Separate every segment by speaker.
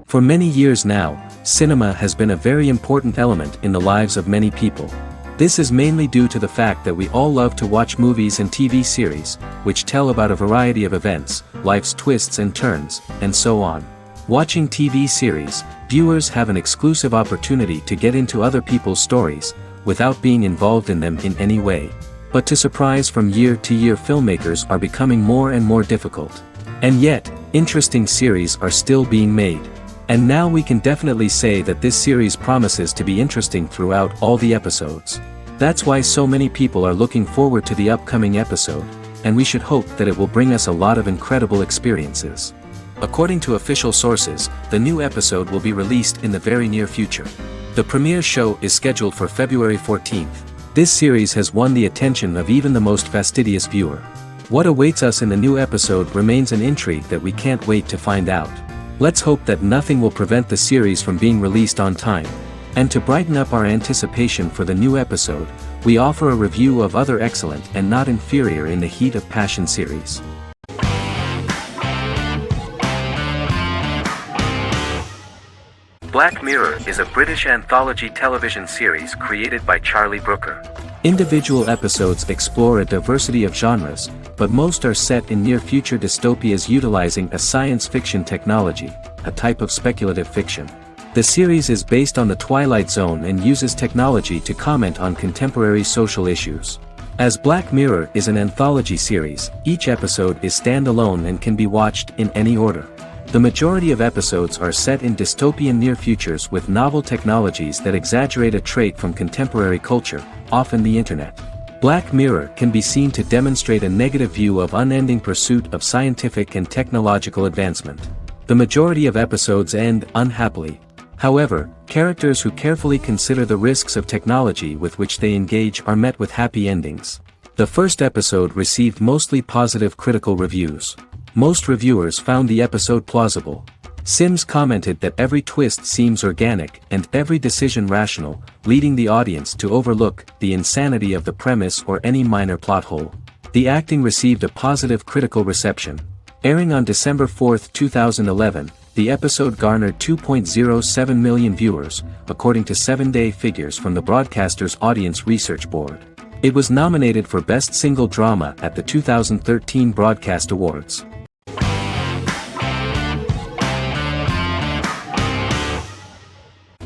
Speaker 1: For many years now, cinema has been a very important element in the lives of many people. This is mainly due to the fact that we all love to watch movies and TV series, which tell about a variety of events, life's twists and turns, and so on. Watching TV series, viewers have an exclusive opportunity to get into other people's stories, without being involved in them in any way. But to surprise from year to year, filmmakers are becoming more and more difficult. And yet, interesting series are still being made. And now we can definitely say that this series promises to be interesting throughout all the episodes. That's why so many people are looking forward to the upcoming episode, and we should hope that it will bring us a lot of incredible experiences. According to official sources, the new episode will be released in the very near future. The premiere show is scheduled for February 14th. This series has won the attention of even the most fastidious viewer. What awaits us in the new episode remains an intrigue that we can't wait to find out. Let's hope that nothing will prevent the series from being released on time. And to brighten up our anticipation for the new episode, we offer a review of other excellent and not inferior in the Heat of Passion series. Black Mirror is a British anthology television series created by Charlie Brooker. Individual episodes explore a diversity of genres, but most are set in near-future dystopias utilizing a science fiction technology, a type of speculative fiction. The series is based on the Twilight Zone and uses technology to comment on contemporary social issues. As Black Mirror is an anthology series, each episode is standalone and can be watched in any order. The majority of episodes are set in dystopian near futures with novel technologies that exaggerate a trait from contemporary culture, often the internet. Black Mirror can be seen to demonstrate a negative view of unending pursuit of scientific and technological advancement. The majority of episodes end unhappily. However, characters who carefully consider the risks of technology with which they engage are met with happy endings. The first episode received mostly positive critical reviews. Most reviewers found the episode plausible. Sims commented that every twist seems organic and every decision rational, leading the audience to overlook the insanity of the premise or any minor plot hole. The acting received a positive critical reception. Airing on December 4, 2011, the episode garnered 2.07 million viewers, according to 7-day figures from the broadcaster's Audience Research Board. It was nominated for Best Single Drama at the 2013 Broadcast Awards.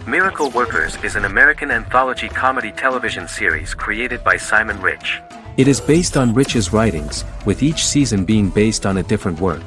Speaker 1: Miracle Workers is an American anthology comedy television series created by Simon Rich. It is based on Rich's writings, with each season being based on a different work.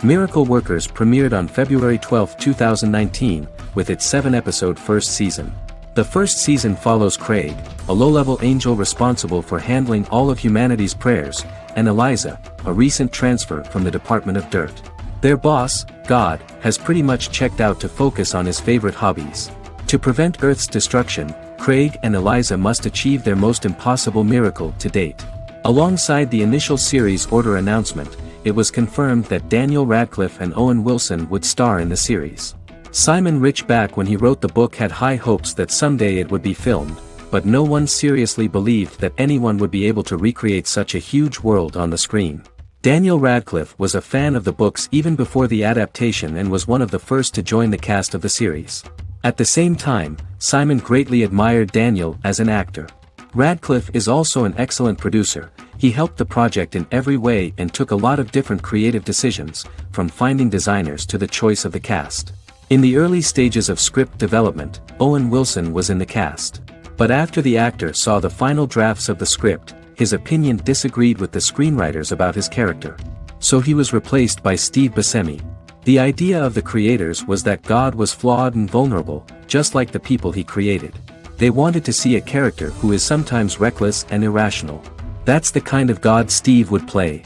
Speaker 1: Miracle Workers premiered on February 12, 2019, with its 7-episode first season. The first season follows Craig, a low-level angel responsible for handling all of humanity's prayers, and Eliza, a recent transfer from the Department of Dirt. Their boss, God, has pretty much checked out to focus on his favorite hobbies. To prevent Earth's destruction, Craig and Eliza must achieve their most impossible miracle to date. Alongside the initial series order announcement, it was confirmed that Daniel Radcliffe and Owen Wilson would star in the series. Simon Rich, back when he wrote the book, had high hopes that someday it would be filmed, but no one seriously believed that anyone would be able to recreate such a huge world on the screen. Daniel Radcliffe was a fan of the books even before the adaptation and was one of the first to join the cast of the series. At the same time, Simon greatly admired Daniel as an actor. Radcliffe is also an excellent producer. He helped the project in every way and took a lot of different creative decisions, from finding designers to the choice of the cast. In the early stages of script development, Owen Wilson was in the cast. But after the actor saw the final drafts of the script, his opinion disagreed with the screenwriters about his character. So he was replaced by Steve Buscemi. The idea of the creators was that God was flawed and vulnerable, just like the people he created. They wanted to see a character who is sometimes reckless and irrational. That's the kind of God Steve would play.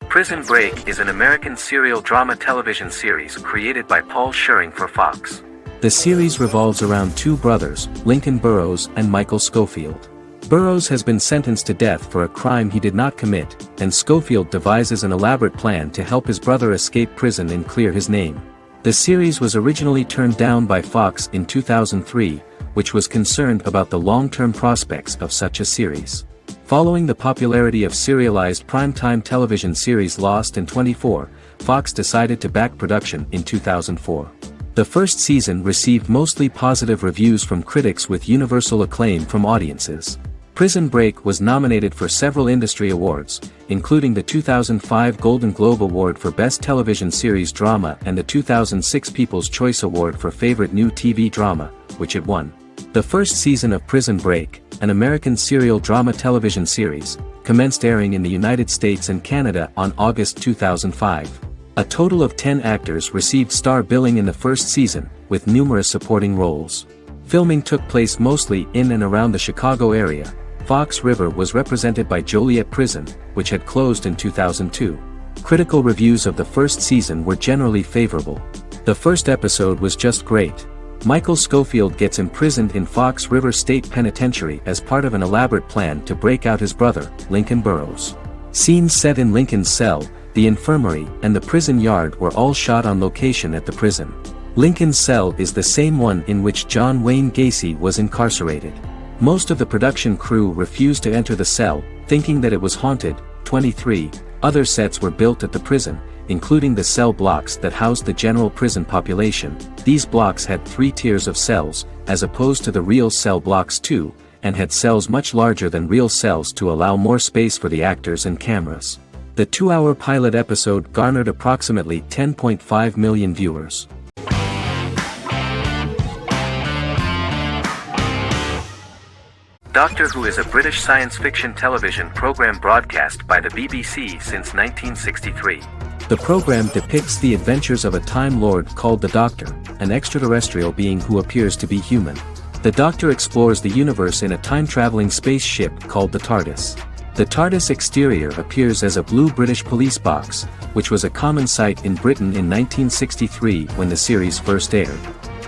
Speaker 1: Prison Break is an American serial drama television series created by Paul Schering for Fox. The series revolves around two brothers, Lincoln Burrows and Michael Scofield. Burrows has been sentenced to death for a crime he did not commit, and Scofield devises an elaborate plan to help his brother escape prison and clear his name. The series was originally turned down by Fox in 2003, which was concerned about the long-term prospects of such a series. Following the popularity of serialized primetime television series Lost and 24, Fox decided to back production in 2004. The first season received mostly positive reviews from critics with universal acclaim from audiences. Prison Break was nominated for several industry awards, including the 2005 Golden Globe Award for Best Television Series Drama and the 2006 People's Choice Award for Favorite New TV Drama, which it won. The first season of Prison Break, an American serial drama television series, commenced airing in the United States and Canada on August 2005. A total of 10 actors received star billing in the first season, with numerous supporting roles. Filming took place mostly in and around the Chicago area. Fox River was represented by Joliet Prison, which had closed in 2002. Critical reviews of the first season were generally favorable. The first episode was just great. Michael Scofield gets imprisoned in Fox River State Penitentiary as part of an elaborate plan to break out his brother, Lincoln Burrows. Scenes set in Lincoln's cell, the infirmary, and the prison yard were all shot on location at the prison. Lincoln's cell is the same one in which John Wayne Gacy was incarcerated. Most of the production crew refused to enter the cell, thinking that it was haunted. 23 other sets were built at the prison, including the cell blocks that housed the general prison population. These blocks had 3 tiers of cells, as opposed to the real cell blocks 2, and had cells much larger than real cells to allow more space for the actors and cameras. The 2-hour pilot episode garnered approximately 10.5 million viewers. Doctor Who is a British science fiction television program broadcast by the BBC since 1963. The program depicts the adventures of a Time Lord called the Doctor, an extraterrestrial being who appears to be human. The Doctor explores the universe in a time-traveling spaceship called the TARDIS. The TARDIS exterior appears as a blue British police box, which was a common sight in Britain in 1963 when the series first aired.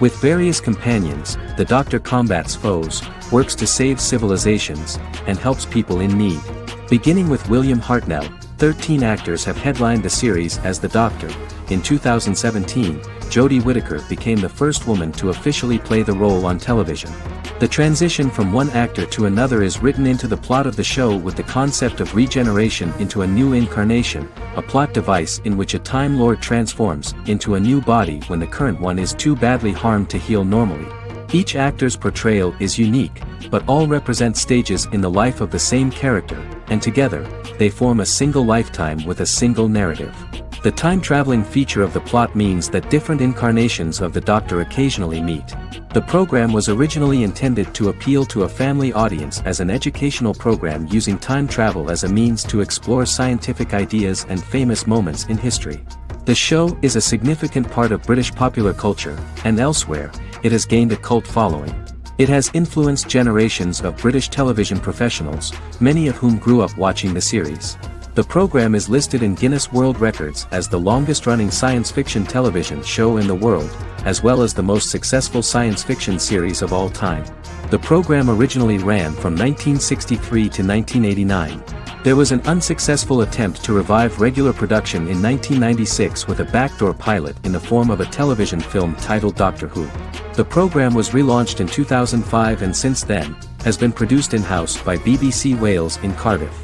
Speaker 1: With various companions, the Doctor combats foes, works to save civilizations, and helps people in need. Beginning with William Hartnell, 13 actors have headlined the series as the Doctor. In 2017, Jodie Whittaker became the first woman to officially play the role on television. The transition from one actor to another is written into the plot of the show with the concept of regeneration into a new incarnation, a plot device in which a Time Lord transforms into a new body when the current one is too badly harmed to heal normally. Each actor's portrayal is unique, but all represent stages in the life of the same character, and together, they form a single lifetime with a single narrative. The time-traveling feature of the plot means that different incarnations of the Doctor occasionally meet. The program was originally intended to appeal to a family audience as an educational program using time travel as a means to explore scientific ideas and famous moments in history. The show is a significant part of British popular culture, and elsewhere, it has gained a cult following. It has influenced generations of British television professionals, many of whom grew up watching the series. The program is listed in Guinness World Records as the longest-running science fiction television show in the world, as well as the most successful science fiction series of all time. The program originally ran from 1963 to 1989. There was an unsuccessful attempt to revive regular production in 1996 with a backdoor pilot in the form of a television film titled Doctor Who. The program was relaunched in 2005 and since then, has been produced in-house by BBC Wales in Cardiff.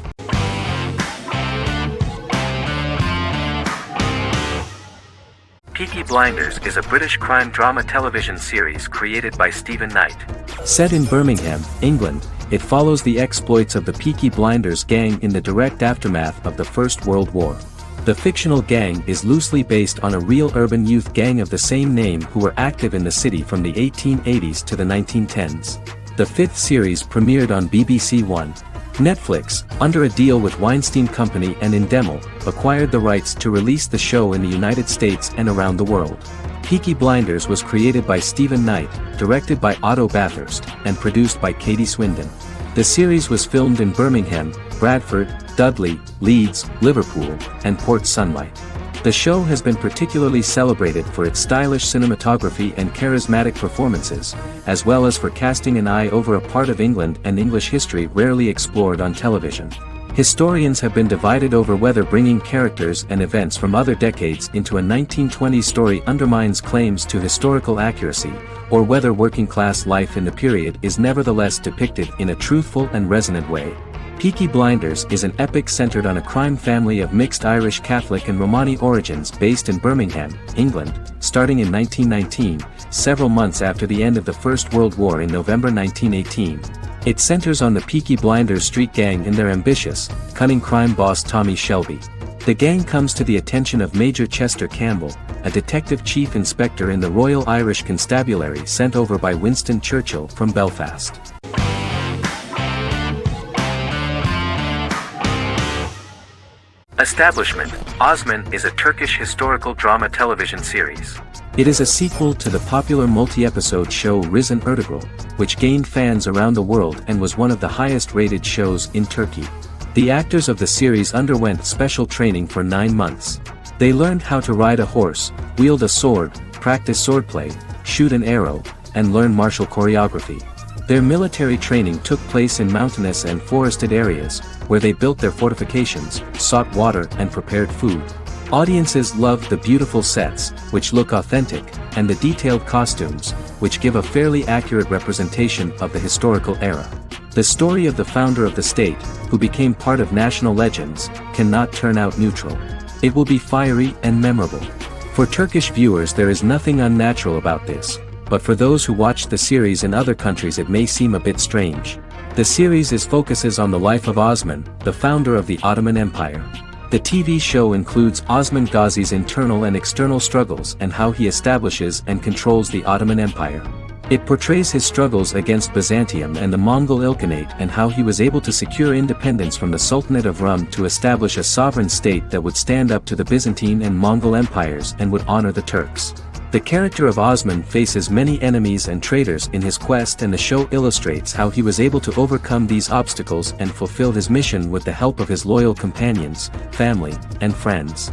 Speaker 1: Peaky Blinders is a British crime drama television series created by Stephen Knight. Set in Birmingham, England, it follows the exploits of the Peaky Blinders gang in the direct aftermath of the First World War. The fictional gang is loosely based on a real urban youth gang of the same name who were active in the city from the 1880s to the 1910s. The 5th series premiered on BBC One. Netflix, under a deal with Weinstein Company and Endemol, acquired the rights to release the show in the United States and around the world. Peaky Blinders was created by Stephen Knight, directed by Otto Bathurst, and produced by Katie Swindon. The series was filmed in Birmingham, Bradford, Dudley, Leeds, Liverpool, and Port Sunlight. The show has been particularly celebrated for its stylish cinematography and charismatic performances, as well as for casting an eye over a part of England and English history rarely explored on television. Historians have been divided over whether bringing characters and events from other decades into a 1920s story undermines claims to historical accuracy, or whether working-class life in the period is nevertheless depicted in a truthful and resonant way. Peaky Blinders is an epic centered on a crime family of mixed Irish Catholic and Romani origins based in Birmingham, England, starting in 1919, several months after the end of the First World War in November 1918. It centers on the Peaky Blinders street gang and their ambitious, cunning crime boss Tommy Shelby. The gang comes to the attention of Major Chester Campbell, a detective chief inspector in the Royal Irish Constabulary sent over by Winston Churchill from Belfast. Establishment: Osman is a Turkish historical drama television series. It is a sequel to the popular multi-episode show Risen Ertugrul, which gained fans around the world and was one of the highest-rated shows in Turkey. The actors of the series underwent special training for 9 months. They learned how to ride a horse, wield a sword, practice swordplay, shoot an arrow, and learn martial choreography. Their military training took place in mountainous and forested areas, where they built their fortifications, sought water and prepared food. Audiences loved the beautiful sets, which look authentic, and the detailed costumes, which give a fairly accurate representation of the historical era. The story of the founder of the state, who became part of national legends, cannot turn out neutral. It will be fiery and memorable. For Turkish viewers there is nothing unnatural about this, but for those who watch the series in other countries it may seem a bit strange. The series focuses on the life of Osman, the founder of the Ottoman Empire. The TV show includes Osman Ghazi's internal and external struggles and how he establishes and controls the Ottoman Empire. It portrays his struggles against Byzantium and the Mongol Ilkhanate and how he was able to secure independence from the Sultanate of Rum to establish a sovereign state that would stand up to the Byzantine and Mongol empires and would honor the Turks. The character of Osman faces many enemies and traitors in his quest, and the show illustrates how he was able to overcome these obstacles and fulfill his mission with the help of his loyal companions, family, and friends.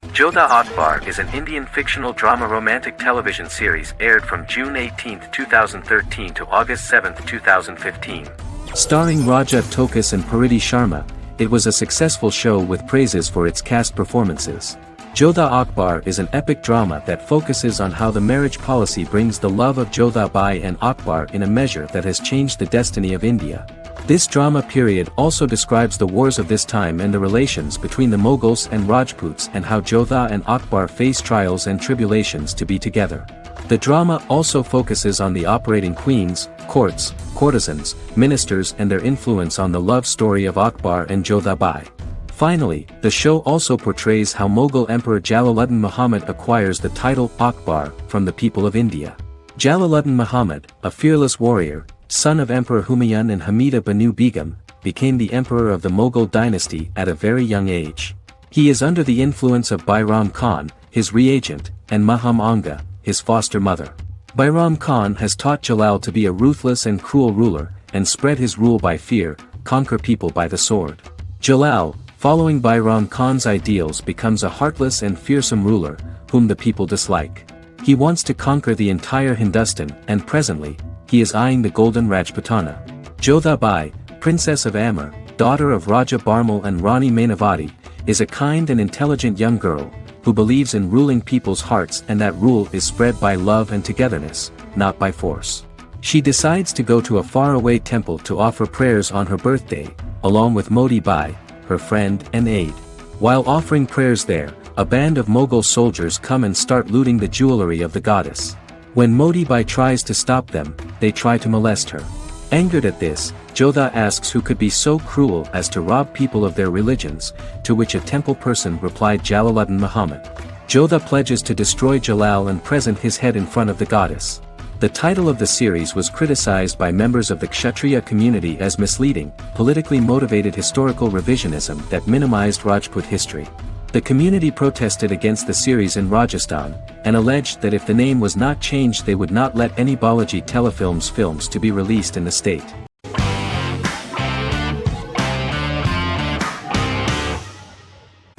Speaker 1: Jodha Akbar is an Indian fictional drama romantic television series aired from June 18, 2013 to August 7, 2015. Starring Raja Tokas and Pariti Sharma, it was a successful show with praises for its cast performances. Jodha Akbar is an epic drama that focuses on how the marriage policy brings the love of Jodha Bai and Akbar in a measure that has changed the destiny of India. This drama period also describes the wars of this time and the relations between the Mughals and Rajputs and how Jodha and Akbar face trials and tribulations to be together. The drama also focuses on the operating queens, courts, courtesans, ministers and their influence on the love story of Akbar and Jodha Bai. Finally, the show also portrays how Mughal Emperor Jalaluddin Muhammad acquires the title Akbar from the people of India. Jalaluddin Muhammad, a fearless warrior, son of Emperor Humayun and Hamida Banu Begum, became the emperor of the Mughal dynasty at a very young age. He is under the influence of Bairam Khan, his reagent, and Maham Anga, his foster mother. Bairam Khan has taught Jalal to be a ruthless and cruel ruler, and spread his rule by fear, conquer people by the sword. Jalal, following Bairam Khan's ideals, becomes a heartless and fearsome ruler, whom the people dislike. He wants to conquer the entire Hindustan, and presently, he is eyeing the Golden Rajputana. Jodha Bai, Princess of Amber, daughter of Raja Barmal and Rani Mainavati, is a kind and intelligent young girl, who believes in ruling people's hearts and that rule is spread by love and togetherness, not by force. She decides to go to a faraway temple to offer prayers on her birthday, along with Modi Bai, her friend and aide. While offering prayers there, a band of Mughal soldiers come and start looting the jewelry of the goddess. When Modi Bai tries to stop them, they try to molest her. Angered at this, Jodha asks who could be so cruel as to rob people of their religions, to which a temple person replied Jalaluddin Muhammad. Jodha pledges to destroy Jalal and present his head in front of the goddess. The title of the series was criticized by members of the Kshatriya community as misleading, politically motivated historical revisionism that minimized Rajput history. The community protested against the series in Rajasthan, and alleged that if the name was not changed they would not let any Balaji Telefilms films to be released in the state.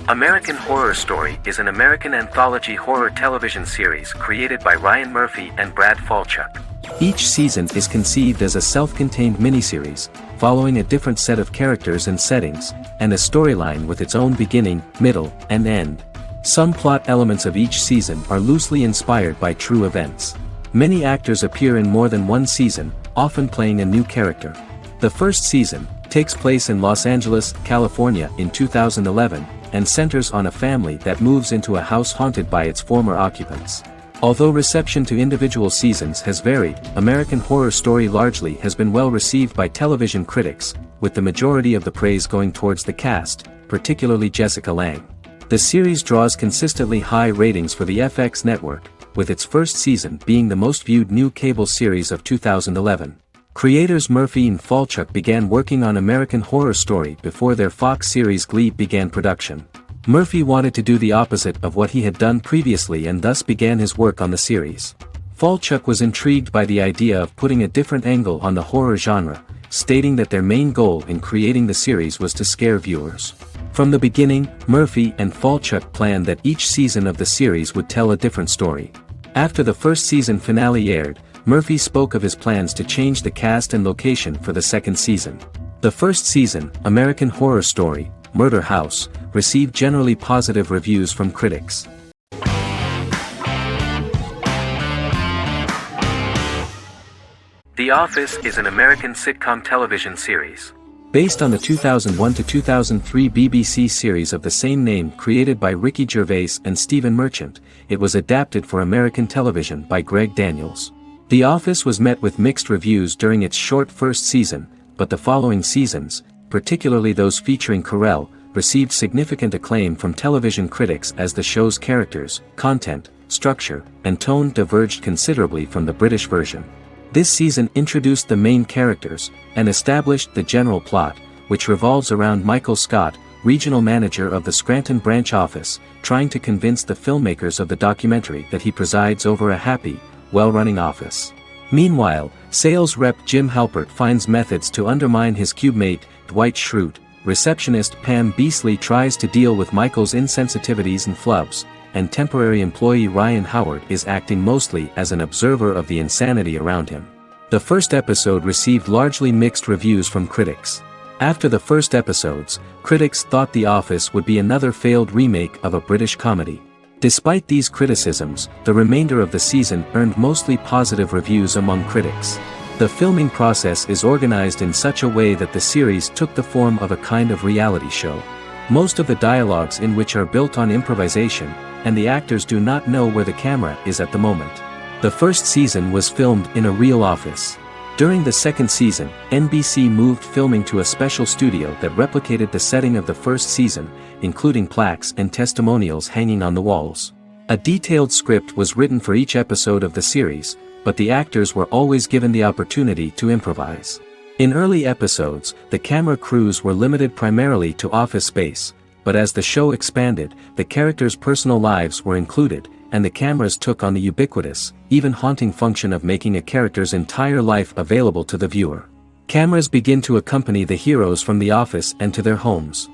Speaker 1: American Horror Story is an American anthology horror television series created by Ryan Murphy and Brad Falchuk. Each season is conceived as a self-contained miniseries, following a different set of characters and settings, and a storyline with its own beginning, middle, and end. Some plot elements of each season are loosely inspired by true events. Many actors appear in more than one season, often playing a new character. The first season takes place in Los Angeles, California in 2011, and centers on a family that moves into a house haunted by its former occupants. Although reception to individual seasons has varied, American Horror Story largely has been well received by television critics, with the majority of the praise going towards the cast, particularly Jessica Lange. The series draws consistently high ratings for the FX network, with its first season being the most viewed new cable series of 2011. Creators Murphy and Falchuk began working on American Horror Story before their Fox series Glee began production. Murphy wanted to do the opposite of what he had done previously and thus began his work on the series. Falchuk was intrigued by the idea of putting a different angle on the horror genre, stating that their main goal in creating the series was to scare viewers. From the beginning, Murphy and Falchuk planned that each season of the series would tell a different story. After the first season finale aired, Murphy spoke of his plans to change the cast and location for the second season. The first season, American Horror Story, Murder House, received generally positive reviews from critics. The Office is an American sitcom television series. Based on the 2001 to 2003 BBC series of the same name created by Ricky Gervais and Stephen Merchant, it was adapted for American television by Greg Daniels. The Office was met with mixed reviews during its short first season, but the following seasons, particularly those featuring Carell, received significant acclaim from television critics as the show's characters, content, structure, and tone diverged considerably from the British version. This season introduced the main characters, and established the general plot, which revolves around Michael Scott, regional manager of the Scranton branch office, trying to convince the filmmakers of the documentary that he presides over a happy, well-running office. Meanwhile, sales rep Jim Halpert finds methods to undermine his cube-mate, Dwight Schrute. Receptionist Pam Beasley tries to deal with Michael's insensitivities and flubs, and temporary employee Ryan Howard is acting mostly as an observer of the insanity around him. The first episode received largely mixed reviews from critics. After the first episodes, critics thought The Office would be another failed remake of a British comedy. Despite these criticisms, the remainder of the season earned mostly positive reviews among critics. The filming process is organized in such a way that the series took the form of a kind of reality show. Most of the dialogues in which are built on improvisation, and the actors do not know where the camera is at the moment. The first season was filmed in a real office. During the second season, NBC moved filming to a special studio that replicated the setting of the first season, including plaques and testimonials hanging on the walls. A detailed script was written for each episode of the series, but the actors were always given the opportunity to improvise. In early episodes, the camera crews were limited primarily to office space, but as the show expanded, the characters' personal lives were included, and the cameras took on the ubiquitous, even haunting function of making a character's entire life available to the viewer. Cameras begin to accompany the heroes from the office and to their homes.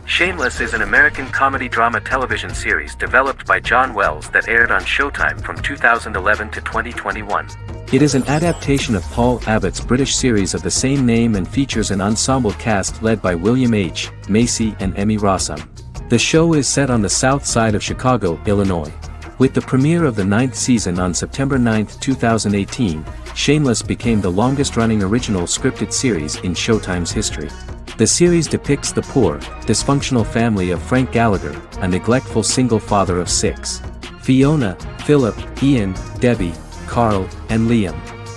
Speaker 1: Shameless is an American comedy drama television series developed by John Wells that aired on Showtime from 2011 to 2021. It is an adaptation of Paul Abbott's British series of the same name and features an ensemble cast led by William H. Macy and Emmy Rossum. The show is set on the south side of Chicago, Illinois. With the premiere of the 9th season on September 9, 2018, Shameless became the longest-running original scripted series in Showtime's history. The series depicts the poor, dysfunctional family of Frank Gallagher, a neglectful single father of 6. Fiona, Philip, Ian, Debbie, Carl, and Liam.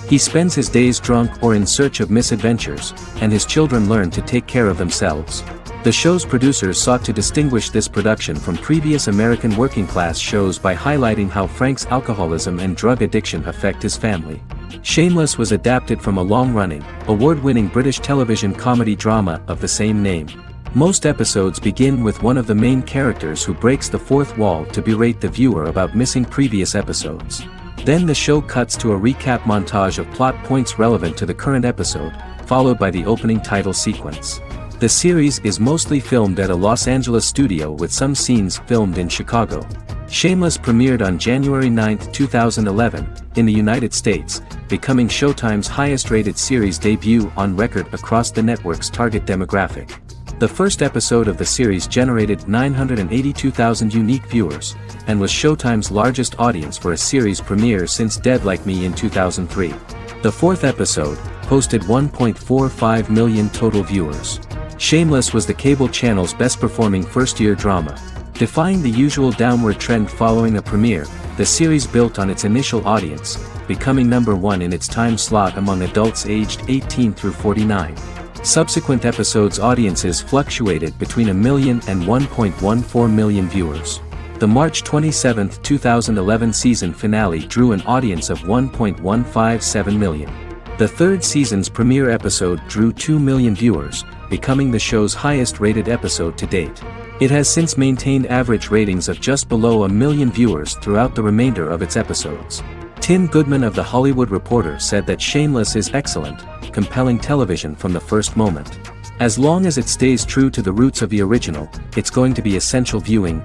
Speaker 1: He spends his days drunk or in search of misadventures, and his children learn to take care of themselves. The show's producers sought to distinguish this production from previous American working-class shows by highlighting how Frank's alcoholism and drug addiction affect his family. Shameless was adapted from a long-running, award-winning British television comedy drama of the same name. Most episodes begin with one of the main characters who breaks the fourth wall to berate the viewer about missing previous episodes. Then the show cuts to a recap montage of plot points relevant to the current episode, followed by the opening title sequence. The series is mostly filmed at a Los Angeles studio with some scenes filmed in Chicago. Shameless premiered on January 9, 2011, in the United States, becoming Showtime's highest-rated series debut on record across the network's target demographic. The first episode of the series generated 982,000 unique viewers, and was Showtime's largest audience for a series premiere since Dead Like Me in 2003. The fourth episode posted 1.45 million total viewers. Shameless was the cable channel's best-performing first-year drama. Defying the usual downward trend following a premiere, the series built on its initial audience, becoming #1 in its time slot among adults aged 18 through 49. Subsequent episodes' audiences fluctuated between 1 million and 1.14 million viewers. The March 27, 2011 season finale drew an audience of 1.157 million. The third season's premiere episode drew 2 million viewers, becoming the show's highest-rated episode to date. It has since maintained average ratings of just below 1 million viewers throughout the remainder of its episodes. Tim Goodman of The Hollywood Reporter said that Shameless is excellent, compelling television from the first moment. As long as it stays true to the roots of the original, it's going to be essential viewing.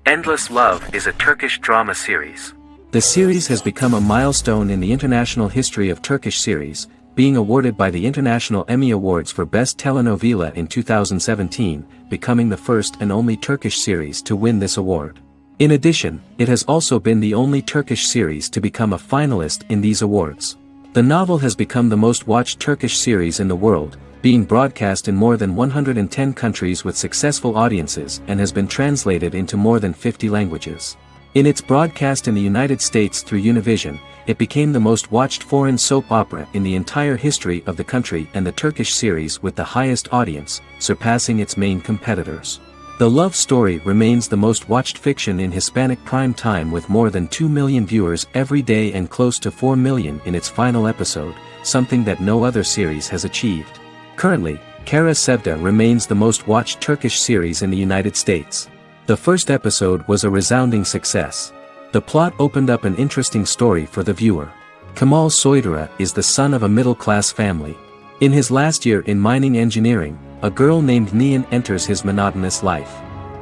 Speaker 1: Endless Love is a Turkish drama series. The series has become a milestone in the international history of Turkish series, being awarded by the International Emmy Awards for Best Telenovela in 2017, becoming the first and only Turkish series to win this award. In addition, it has also been the only Turkish series to become a finalist in these awards. The novel has become the most watched Turkish series in the world, being broadcast in more than 110 countries with successful audiences and has been translated into more than 50 languages. In its broadcast in the United States through Univision, it became the most watched foreign soap opera in the entire history of the country and the Turkish series with the highest audience, surpassing its main competitors. The love story remains the most watched fiction in Hispanic prime time with more than 2 million viewers every day and close to 4 million in its final episode, something that no other series has achieved. Currently, Kara Sevda remains the most watched Turkish series in the United States. The first episode was a resounding success. The plot opened up an interesting story for the viewer. Kemal Soydura is the son of a middle-class family. In his last year in mining engineering, a girl named Nihan enters his monotonous life.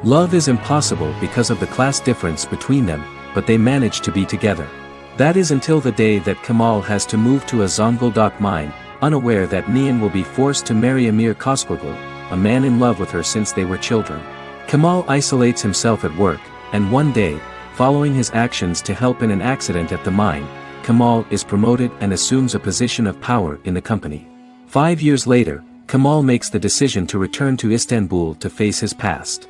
Speaker 1: Love is impossible because of the class difference between them, but they manage to be together. That is until the day that Kemal has to move to a Zonguldak mine, unaware that Nihan will be forced to marry Emir Koskoglu, a man in love with her since they were children. Kemal isolates himself at work, and one day, following his actions to help in an accident at the mine, Kemal is promoted and assumes a position of power in the company. 5 years later, Kemal makes the decision to return to Istanbul to face his past.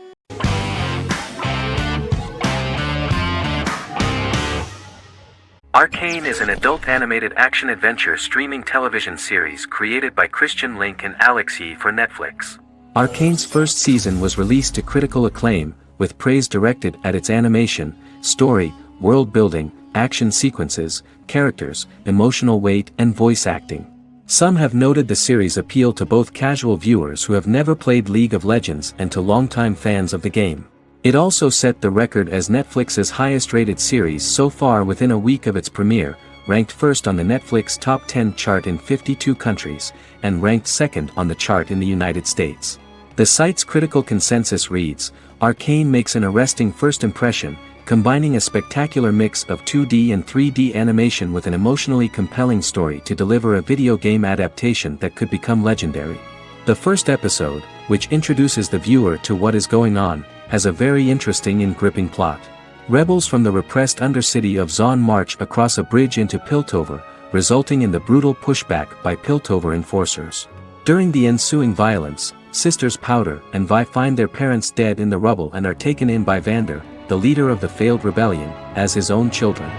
Speaker 1: Arcane is an adult animated action-adventure streaming television series created by Christian Link and Alex Yee for Netflix. Arcane's first season was released to critical acclaim, with praise directed at its animation, story, world building, action sequences, characters, emotional weight and voice acting. Some have noted the series' appeal to both casual viewers who have never played League of Legends and to longtime fans of the game. It also set the record as Netflix's highest-rated series so far within a week of its premiere, ranked first on the Netflix Top 10 chart in 52 countries, and ranked second on the chart in the United States. The site's critical consensus reads, "Arcane makes an arresting first impression, combining a spectacular mix of 2D and 3D animation with an emotionally compelling story to deliver a video game adaptation that could become legendary." The first episode, which introduces the viewer to what is going on, has a very interesting and gripping plot. Rebels from the repressed undercity of Zon march across a bridge into Piltover, resulting in the brutal pushback by Piltover enforcers. During the ensuing violence, sisters Powder and Vi find their parents dead in the rubble and are taken in by Vander, the leader of the failed rebellion, as his own children.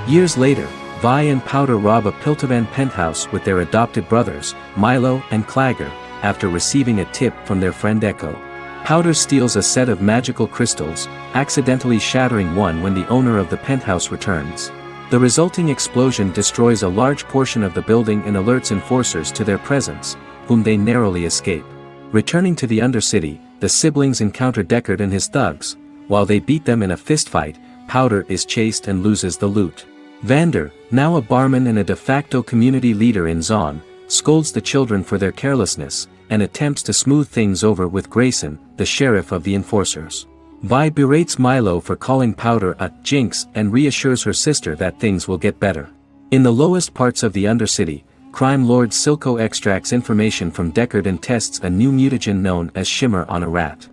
Speaker 1: Years later, Vi and Powder rob a Piltovan penthouse with their adopted brothers, Milo and Clagger, after receiving a tip from their friend Echo. Powder steals a set of magical crystals, accidentally shattering one when the owner of the penthouse returns. The resulting explosion destroys a large portion of the building and alerts enforcers to their presence, whom they narrowly escape. Returning to the Undercity, the siblings encounter Deckard and his thugs. While they beat them in a fistfight, Powder is chased and loses the loot. Vander, now a barman and a de facto community leader in Zon, scolds the children for their carelessness, and attempts to smooth things over with Grayson, the sheriff of the enforcers. Vi berates Milo for calling Powder a jinx and reassures her sister that things will get better. In the lowest parts of the Undercity, crime lord Silco extracts information from Deckard and tests a new mutagen known as Shimmer on a rat.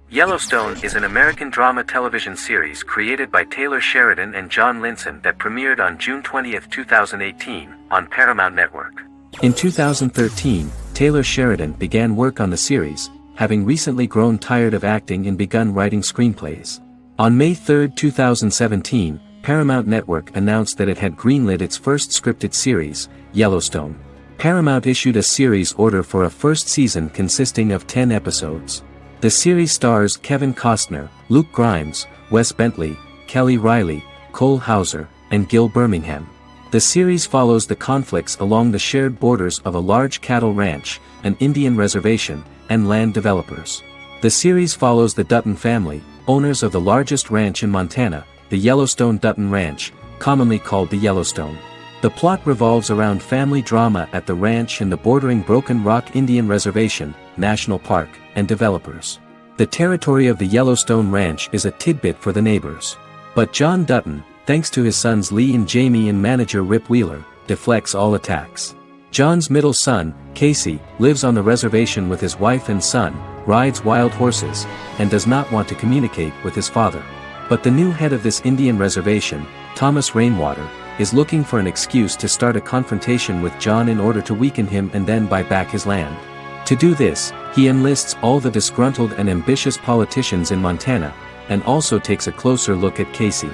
Speaker 1: Yellowstone is an American drama television series created by Taylor Sheridan and John Linson that premiered on June 20, 2018, on Paramount Network. In 2013, Taylor Sheridan began work on the series, having recently grown tired of acting and begun writing screenplays. On May 3, 2017, Paramount Network announced that it had greenlit its first scripted series, Yellowstone. Paramount issued a series order for a first season consisting of 10 episodes. The series stars Kevin Costner, Luke Grimes, Wes Bentley, Kelly Riley, Cole Hauser, and Gil Birmingham. The series follows the conflicts along the shared borders of a large cattle ranch, an Indian reservation, and land developers. The series follows the Dutton family, owners of the largest ranch in Montana, the Yellowstone Dutton Ranch, commonly called the Yellowstone. The plot revolves around family drama at the ranch and the bordering Broken Rock Indian Reservation, National Park, and developers. The territory of the Yellowstone Ranch is a tidbit for the neighbors. But John Dutton, thanks to his sons Lee and Jamie and manager Rip Wheeler, deflects all attacks. John's middle son, Casey, lives on the reservation with his wife and son, rides wild horses, and does not want to communicate with his father. But the new head of this Indian reservation, Thomas Rainwater, is looking for an excuse to start a confrontation with John in order to weaken him and then buy back his land. To do this, he enlists all the disgruntled and ambitious politicians in Montana, and also takes a closer look at Casey.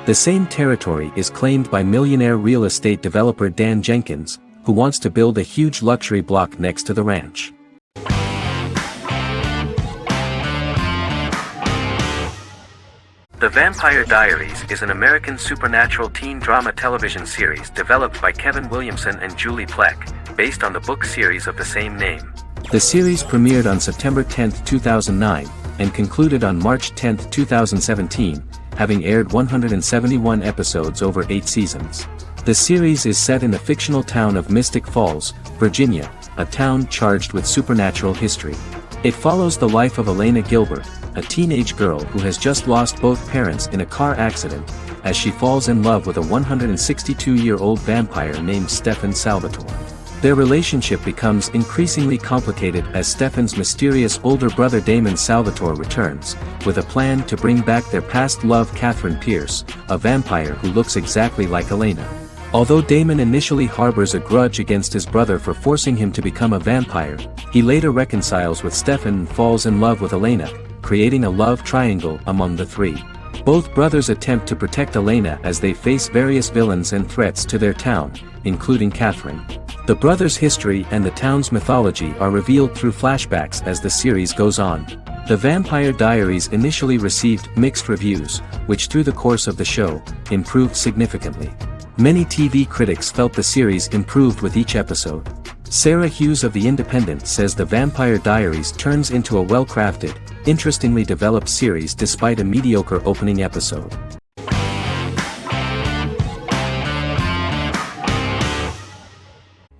Speaker 1: The same territory is claimed by millionaire real estate developer Dan Jenkins, who wants to build a huge luxury block next to the ranch. The Vampire Diaries is an American supernatural teen drama television series developed by Kevin Williamson and Julie Plec, based on the book series of the same name. The series premiered on September 10, 2009, and concluded on March 10, 2017, having aired 171 episodes over 8 seasons. The series is set in the fictional town of Mystic Falls, Virginia, a town charged with supernatural history. It follows the life of Elena Gilbert, a teenage girl who has just lost both parents in a car accident, as she falls in love with a 162-year-old vampire named Stefan Salvatore. Their relationship becomes increasingly complicated as Stefan's mysterious older brother Damon Salvatore returns, with a plan to bring back their past love Catherine Pierce, a vampire who looks exactly like Elena. Although Damon initially harbors a grudge against his brother for forcing him to become a vampire, he later reconciles with Stefan and falls in love with Elena, creating a love triangle among the three. Both brothers attempt to protect Elena as they face various villains and threats to their town, including Catherine. The brothers' history and the town's mythology are revealed through flashbacks as the series goes on. The Vampire Diaries initially received mixed reviews, which through the course of the show, improved significantly. Many TV critics felt the series improved with each episode. Sarah Hughes of The Independent says The Vampire Diaries turns into a well-crafted, interestingly developed series despite a mediocre opening episode.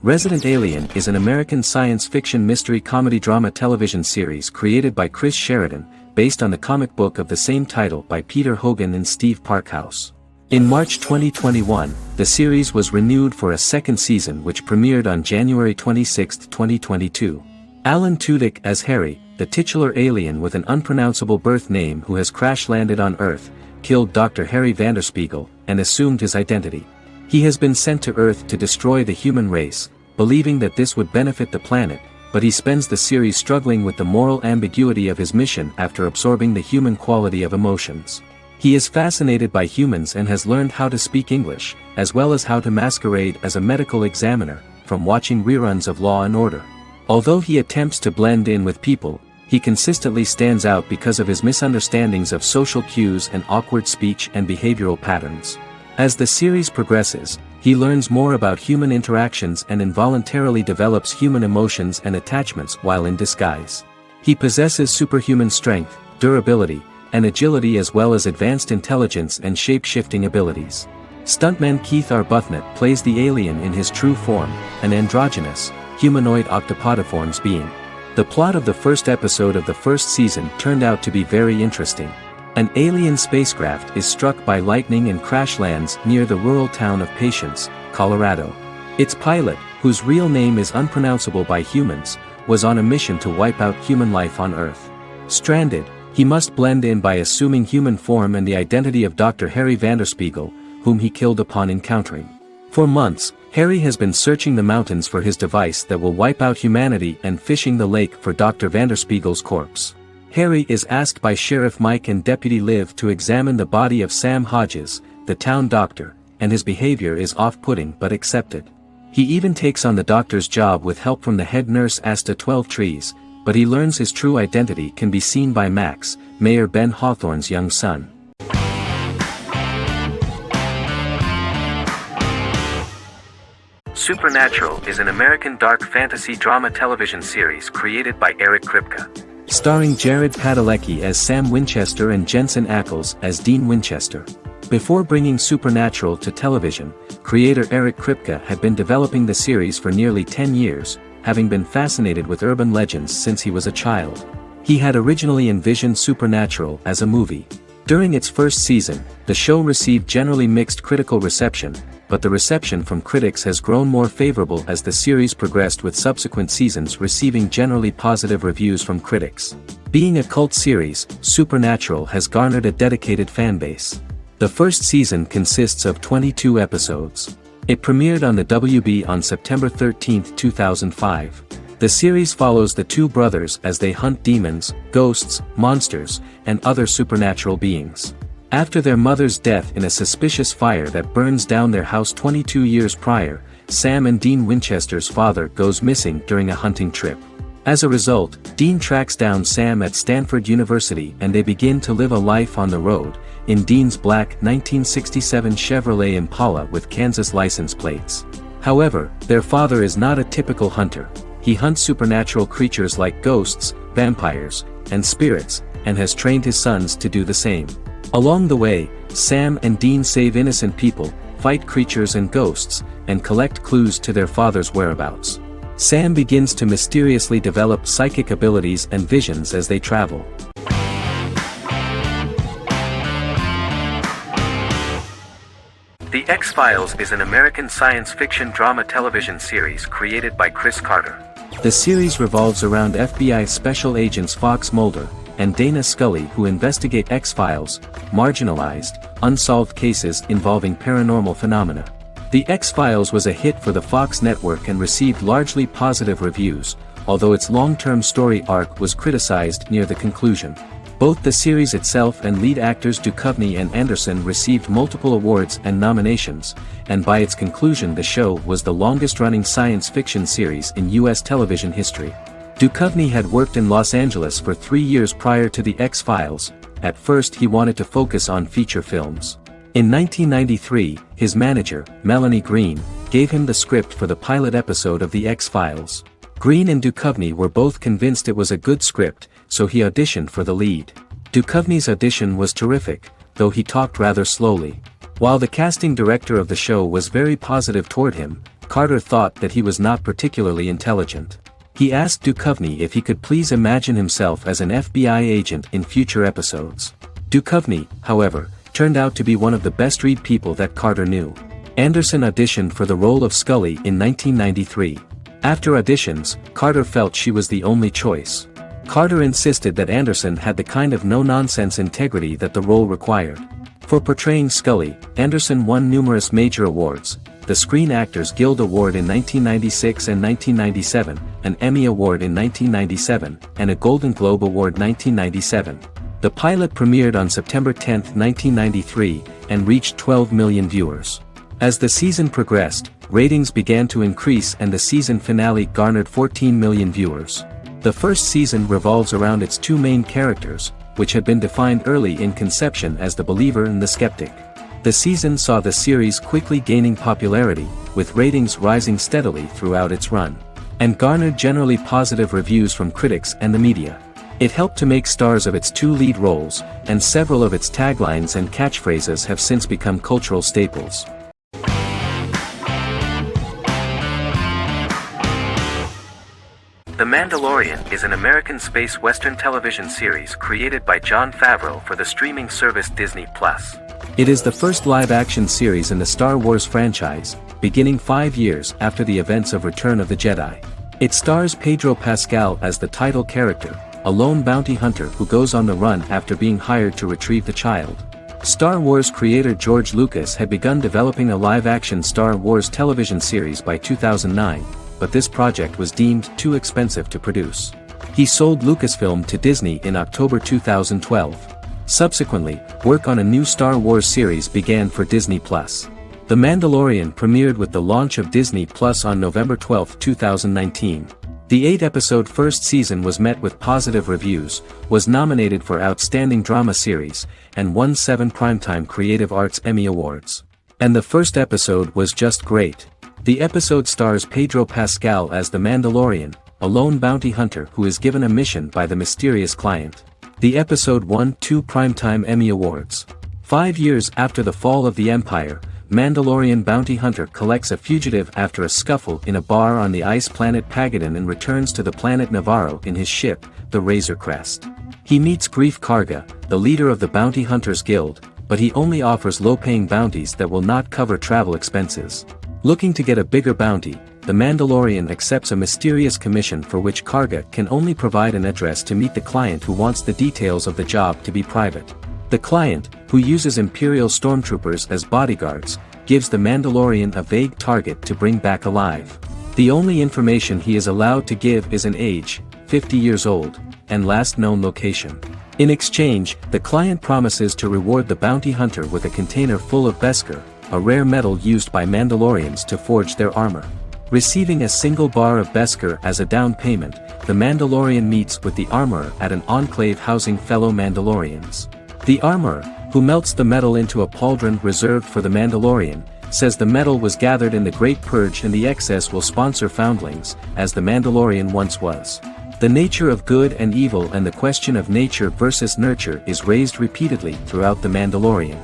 Speaker 1: Resident Alien is an American science fiction mystery comedy drama television series created by Chris Sheridan, based on the comic book of the same title by Peter Hogan and Steve Parkhouse. In March 2021, the series was renewed for a second season which premiered on January 26, 2022. Alan Tudyk as Harry, the titular alien with an unpronounceable birth name who has crash-landed on Earth, killed Dr. Harry Vanderspiegel, and assumed his identity. He has been sent to Earth to destroy the human race, believing that this would benefit the planet, but he spends the series struggling with the moral ambiguity of his mission after absorbing the human quality of emotions. He is fascinated by humans and has learned how to speak English, as well as how to masquerade as a medical examiner, from watching reruns of Law and Order. Although he attempts to blend in with people, he consistently stands out because of his misunderstandings of social cues and awkward speech and behavioral patterns. As the series progresses, he learns more about human interactions and involuntarily develops human emotions and attachments while in disguise. He possesses superhuman strength, durability, and agility as well as advanced intelligence and shape-shifting abilities. Stuntman Keith Arbuthnot plays the alien in his true form, an androgynous, humanoid octopodiforms being. The plot of the first episode of the first season turned out to be very interesting. An alien spacecraft is struck by lightning and crash lands near the rural town of Patience, Colorado. Its pilot, whose real name is unpronounceable by humans, was on a mission to wipe out human life on Earth. Stranded, he must blend in by assuming human form and the identity of Dr. Harry Vanderspiegel, whom he killed upon encountering. For months, Harry has been searching the mountains for his device that will wipe out humanity and fishing the lake for Dr. Vanderspiegel's corpse. Harry is asked by Sheriff Mike and Deputy Liv to examine the body of Sam Hodges, the town doctor, and his behavior is off-putting but accepted. He even takes on the doctor's job with help from the head nurse Asta 12 Trees, but he learns his true identity can be seen by Max, Mayor Ben Hawthorne's young son.
Speaker 2: Supernatural is an American dark fantasy drama television series created by Eric Kripke.
Speaker 1: Starring Jared Padalecki as Sam Winchester and Jensen Ackles as Dean Winchester. Before bringing Supernatural to television, creator Eric Kripke had been developing the series for nearly 10 years, having been fascinated with urban legends since he was a child. He had originally envisioned Supernatural as a movie. During its first season, the show received generally mixed critical reception, but the reception from critics has grown more favorable as the series progressed, with subsequent seasons receiving generally positive reviews from critics. Being a cult series, Supernatural has garnered a dedicated fanbase. The first season consists of 22 episodes. It premiered on the WB on September 13, 2005. The series follows the two brothers as they hunt demons, ghosts, monsters, and other supernatural beings. After their mother's death in a suspicious fire that burns down their house 22 years prior, Sam and Dean Winchester's father goes missing during a hunting trip. As a result, Dean tracks down Sam at Stanford University and they begin to live a life on the road, in Dean's black 1967 Chevrolet Impala with Kansas license plates. However, their father is not a typical hunter. He hunts supernatural creatures like ghosts, vampires, and spirits, and has trained his sons to do the same. Along the way, Sam and Dean save innocent people, fight creatures and ghosts, and collect clues to their father's whereabouts. Sam begins to mysteriously develop psychic abilities and visions as they travel.
Speaker 2: The X-Files is an American science fiction drama television series created by Chris Carter.
Speaker 1: The series revolves around FBI special agents Fox Mulder and Dana Scully, who investigate X-Files, marginalized, unsolved cases involving paranormal phenomena. The X-Files was a hit for the Fox network and received largely positive reviews, although its long-term story arc was criticized near the conclusion. Both the series itself and lead actors Duchovny and Anderson received multiple awards and nominations, and by its conclusion the show was the longest-running science fiction series in U.S. television history. Duchovny had worked in Los Angeles for 3 years prior to The X-Files. At first he wanted to focus on feature films. In 1993, his manager, Melanie Green, gave him the script for the pilot episode of The X-Files. Green and Duchovny were both convinced it was a good script, so he auditioned for the lead. Duchovny's audition was terrific, though he talked rather slowly. While the casting director of the show was very positive toward him, Carter thought that he was not particularly intelligent. He asked Duchovny if he could please imagine himself as an FBI agent in future episodes. Duchovny, however, turned out to be one of the best-read people that Carter knew. Anderson auditioned for the role of Scully in 1993. After auditions, Carter felt she was the only choice. Carter insisted that Anderson had the kind of no-nonsense integrity that the role required. For portraying Scully, Anderson won numerous major awards, the Screen Actors Guild Award in 1996 and 1997, an Emmy Award in 1997, and a Golden Globe Award 1997. The pilot premiered on September 10, 1993, and reached 12 million viewers. As the season progressed, ratings began to increase and the season finale garnered 14 million viewers. The first season revolves around its two main characters, which had been defined early in conception as the believer and the skeptic. The season saw the series quickly gaining popularity, with ratings rising steadily throughout its run, and garnered generally positive reviews from critics and the media. It helped to make stars of its two lead roles, and several of its taglines and catchphrases have since become cultural staples.
Speaker 2: The Mandalorian is an American space western television series created by Jon Favreau for the streaming service Disney+.
Speaker 1: It is the first live-action series in the Star Wars franchise, beginning 5 years after the events of Return of the Jedi. It stars Pedro Pascal as the title character, a lone bounty hunter who goes on the run after being hired to retrieve the child. Star Wars creator George Lucas had begun developing a live-action Star Wars television series by 2009, but this project was deemed too expensive to produce. He sold Lucasfilm to Disney in October 2012. Subsequently, work on a new Star Wars series began for Disney+. The Mandalorian premiered with the launch of Disney Plus on November 12, 2019. The 8-episode first season was met with positive reviews, was nominated for Outstanding Drama Series, and won 7 Primetime Creative Arts Emmy Awards. And the first episode was just great. The episode stars Pedro Pascal as the Mandalorian, a lone bounty hunter who is given a mission by the mysterious client. The episode won 2 Primetime Emmy Awards. 5 years after the fall of the Empire, Mandalorian bounty hunter collects a fugitive after a scuffle in a bar on the ice planet Pagadan and returns to the planet Navarro in his ship, the Razor Crest. He meets Grief Karga, the leader of the Bounty Hunters Guild, but he only offers low-paying bounties that will not cover travel expenses. Looking to get a bigger bounty, the Mandalorian accepts a mysterious commission for which Karga can only provide an address to meet the client who wants the details of the job to be private. The client, who uses Imperial stormtroopers as bodyguards, gives the Mandalorian a vague target to bring back alive. The only information he is allowed to give is an age, 50 years old, and last known location. In exchange, the client promises to reward the bounty hunter with a container full of Beskar, a rare metal used by Mandalorians to forge their armor. Receiving a single bar of Beskar as a down payment, the Mandalorian meets with the armorer at an enclave housing fellow Mandalorians. The armorer, who melts the metal into a pauldron reserved for the Mandalorian, says the metal was gathered in the Great Purge and the excess will sponsor foundlings, as the Mandalorian once was. The nature of good and evil and the question of nature versus nurture is raised repeatedly throughout the Mandalorian.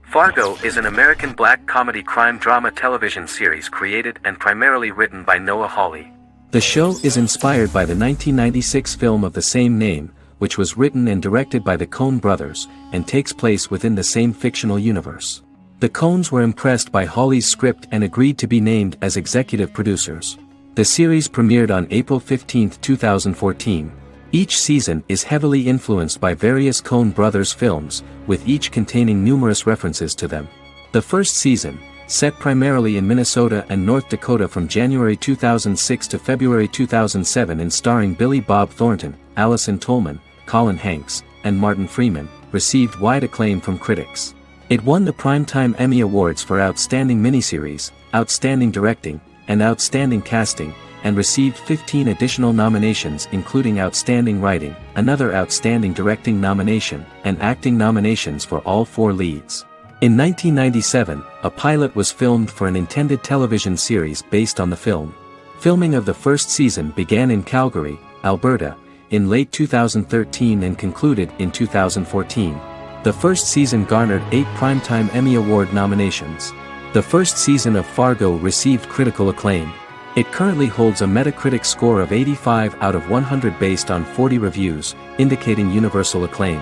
Speaker 2: Fargo is an American black comedy crime drama television series created and primarily written by Noah Hawley.
Speaker 1: The show is inspired by the 1996 film of the same name, which was written and directed by the Coen brothers, and takes place within the same fictional universe. The Coens were impressed by Hawley's script and agreed to be named as executive producers. The series premiered on April 15, 2014. Each season is heavily influenced by various Coen brothers films, with each containing numerous references to them. The first season, set primarily in Minnesota and North Dakota from January 2006 to February 2007 and starring Billy Bob Thornton, Allison Tolman, Colin Hanks, and Martin Freeman, received wide acclaim from critics. It won the Primetime Emmy Awards for Outstanding Miniseries, Outstanding Directing, and Outstanding Casting, and received 15 additional nominations including Outstanding Writing, another Outstanding Directing nomination, and acting nominations for all 4 leads. In 1997, a pilot was filmed for an intended television series based on the film. Filming of the first season began in Calgary, Alberta, in late 2013 and concluded in 2014. The first season garnered 8 Primetime Emmy Award nominations. The first season of Fargo received critical acclaim. It currently holds a Metacritic score of 85 out of 100 based on 40 reviews, indicating universal acclaim.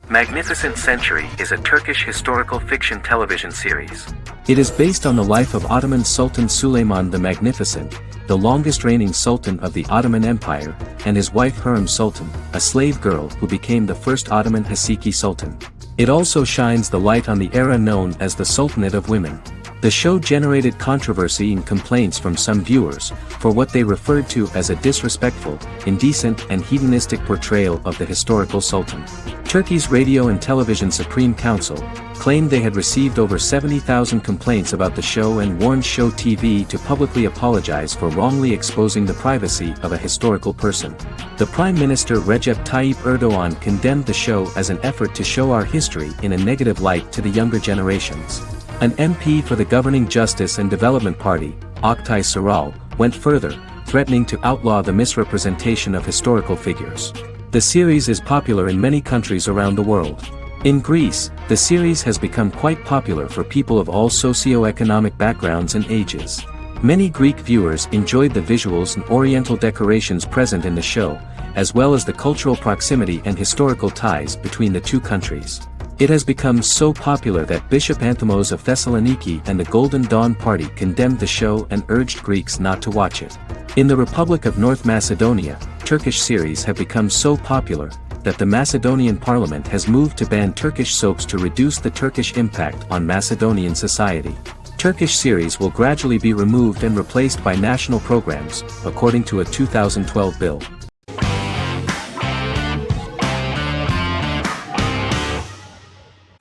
Speaker 2: Magnificent Century is a Turkish historical fiction television series.
Speaker 1: It is based on the life of Ottoman Sultan Süleyman the Magnificent, the longest reigning sultan of the Ottoman Empire, and his wife Hürrem Sultan, a slave girl who became the first Ottoman Haseki Sultan. It also shines the light on the era known as the Sultanate of Women. The show generated controversy and complaints from some viewers, for what they referred to as a disrespectful, indecent and hedonistic portrayal of the historical sultan. Turkey's Radio and Television Supreme Council claimed they had received over 70,000 complaints about the show and warned Show TV to publicly apologize for wrongly exposing the privacy of a historical person. The Prime Minister Recep Tayyip Erdogan condemned the show as an effort to show our history in a negative light to the younger generations. An MP for the governing Justice and Development Party, Oktay Saral, went further, threatening to outlaw the misrepresentation of historical figures. The series is popular in many countries around the world. In Greece, the series has become quite popular for people of all socio-economic backgrounds and ages. Many Greek viewers enjoyed the visuals and oriental decorations present in the show, as well as the cultural proximity and historical ties between the two countries. It has become so popular that Bishop Anthemos of Thessaloniki and the Golden Dawn Party condemned the show and urged Greeks not to watch it. In the Republic of North Macedonia, Turkish series have become so popular that the Macedonian parliament has moved to ban Turkish soaps to reduce the Turkish impact on Macedonian society. Turkish series will gradually be removed and replaced by national programs, according to a 2012 bill.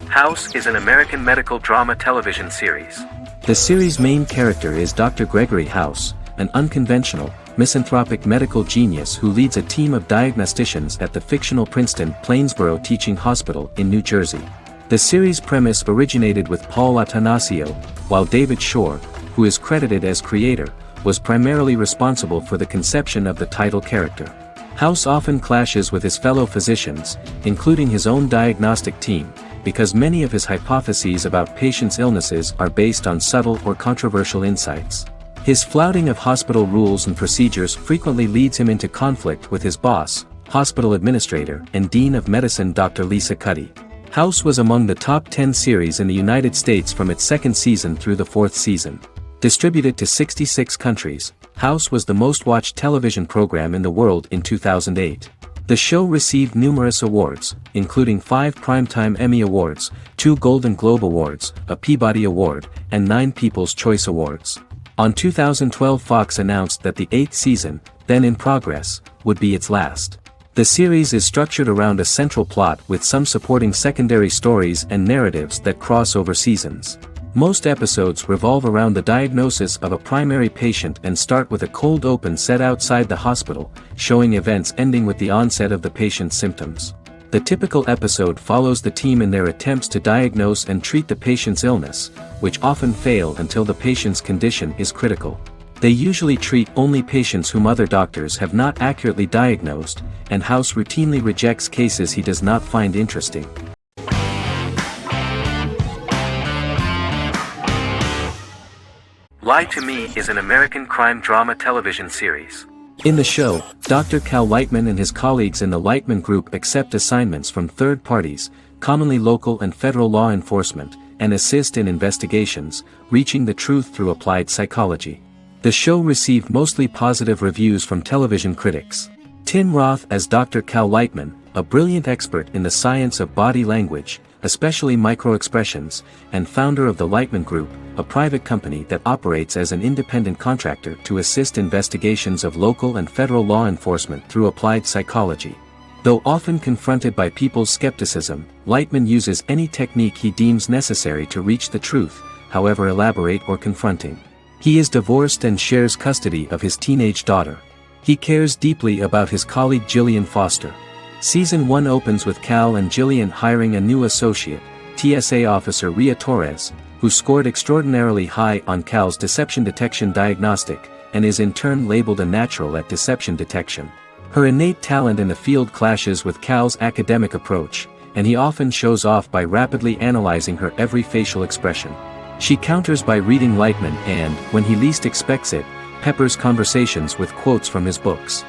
Speaker 2: House is an American medical drama television series.
Speaker 1: The series' main character is Dr. Gregory House, an unconventional, misanthropic medical genius who leads a team of diagnosticians at the fictional Princeton Plainsboro Teaching Hospital in New Jersey. The series' premise originated with Paul Attanasio, while David Shore, who is credited as creator, was primarily responsible for the conception of the title character. House often clashes with his fellow physicians, including his own diagnostic team, because many of his hypotheses about patients' illnesses are based on subtle or controversial insights. His flouting of hospital rules and procedures frequently leads him into conflict with his boss, hospital administrator and dean of medicine Dr. Lisa Cuddy. House was among the top 10 series in the United States from its second season through the fourth season. Distributed to 66 countries, House was the most-watched television program in the world in 2008. The show received numerous awards, including 5 Primetime Emmy Awards, 2 Golden Globe Awards, a Peabody Award, and 9 People's Choice Awards. On 2012, Fox announced that the 8th season, then in progress, would be its last. The series is structured around a central plot with some supporting secondary stories and narratives that cross over seasons. Most episodes revolve around the diagnosis of a primary patient and start with a cold open set outside the hospital, showing events ending with the onset of the patient's symptoms. The typical episode follows the team in their attempts to diagnose and treat the patient's illness, which often fail until the patient's condition is critical. They usually treat only patients whom other doctors have not accurately diagnosed, and House routinely rejects cases he does not find interesting.
Speaker 2: Lie to Me is an American crime drama television series.
Speaker 1: In the show, Dr. Cal Lightman and his colleagues in the Lightman Group accept assignments from third parties, commonly local and federal law enforcement, and assist in investigations, reaching the truth through applied psychology. The show received mostly positive reviews from television critics. Tim Roth as Dr. Cal Lightman, a brilliant expert in the science of body language, especially microexpressions, and founder of the Lightman Group, a private company that operates as an independent contractor to assist investigations of local and federal law enforcement through applied psychology. Though often confronted by people's skepticism, Lightman uses any technique he deems necessary to reach the truth, however elaborate or confronting. He is divorced and shares custody of his teenage daughter. He cares deeply about his colleague Gillian Foster. Season 1 opens with Cal and Gillian hiring a new associate, TSA officer Rhea Torres, who scored extraordinarily high on Cal's deception detection diagnostic, and is in turn labeled a natural at deception detection. Her innate talent in the field clashes with Cal's academic approach, and he often shows off by rapidly analyzing her every facial expression. She counters by reading Lightman and, when he least expects it, peppers conversations with quotes from his books.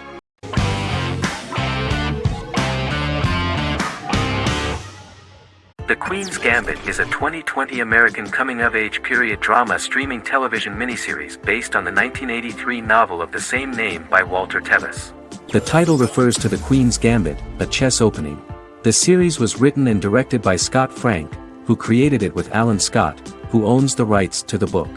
Speaker 2: The Queen's Gambit is a 2020 American coming-of-age period drama streaming television miniseries based on the 1983 novel of the same name by Walter Tevis.
Speaker 1: The title refers to the Queen's Gambit, a chess opening. The series was written and directed by Scott Frank, who created it with Alan Scott, who owns the rights to the book.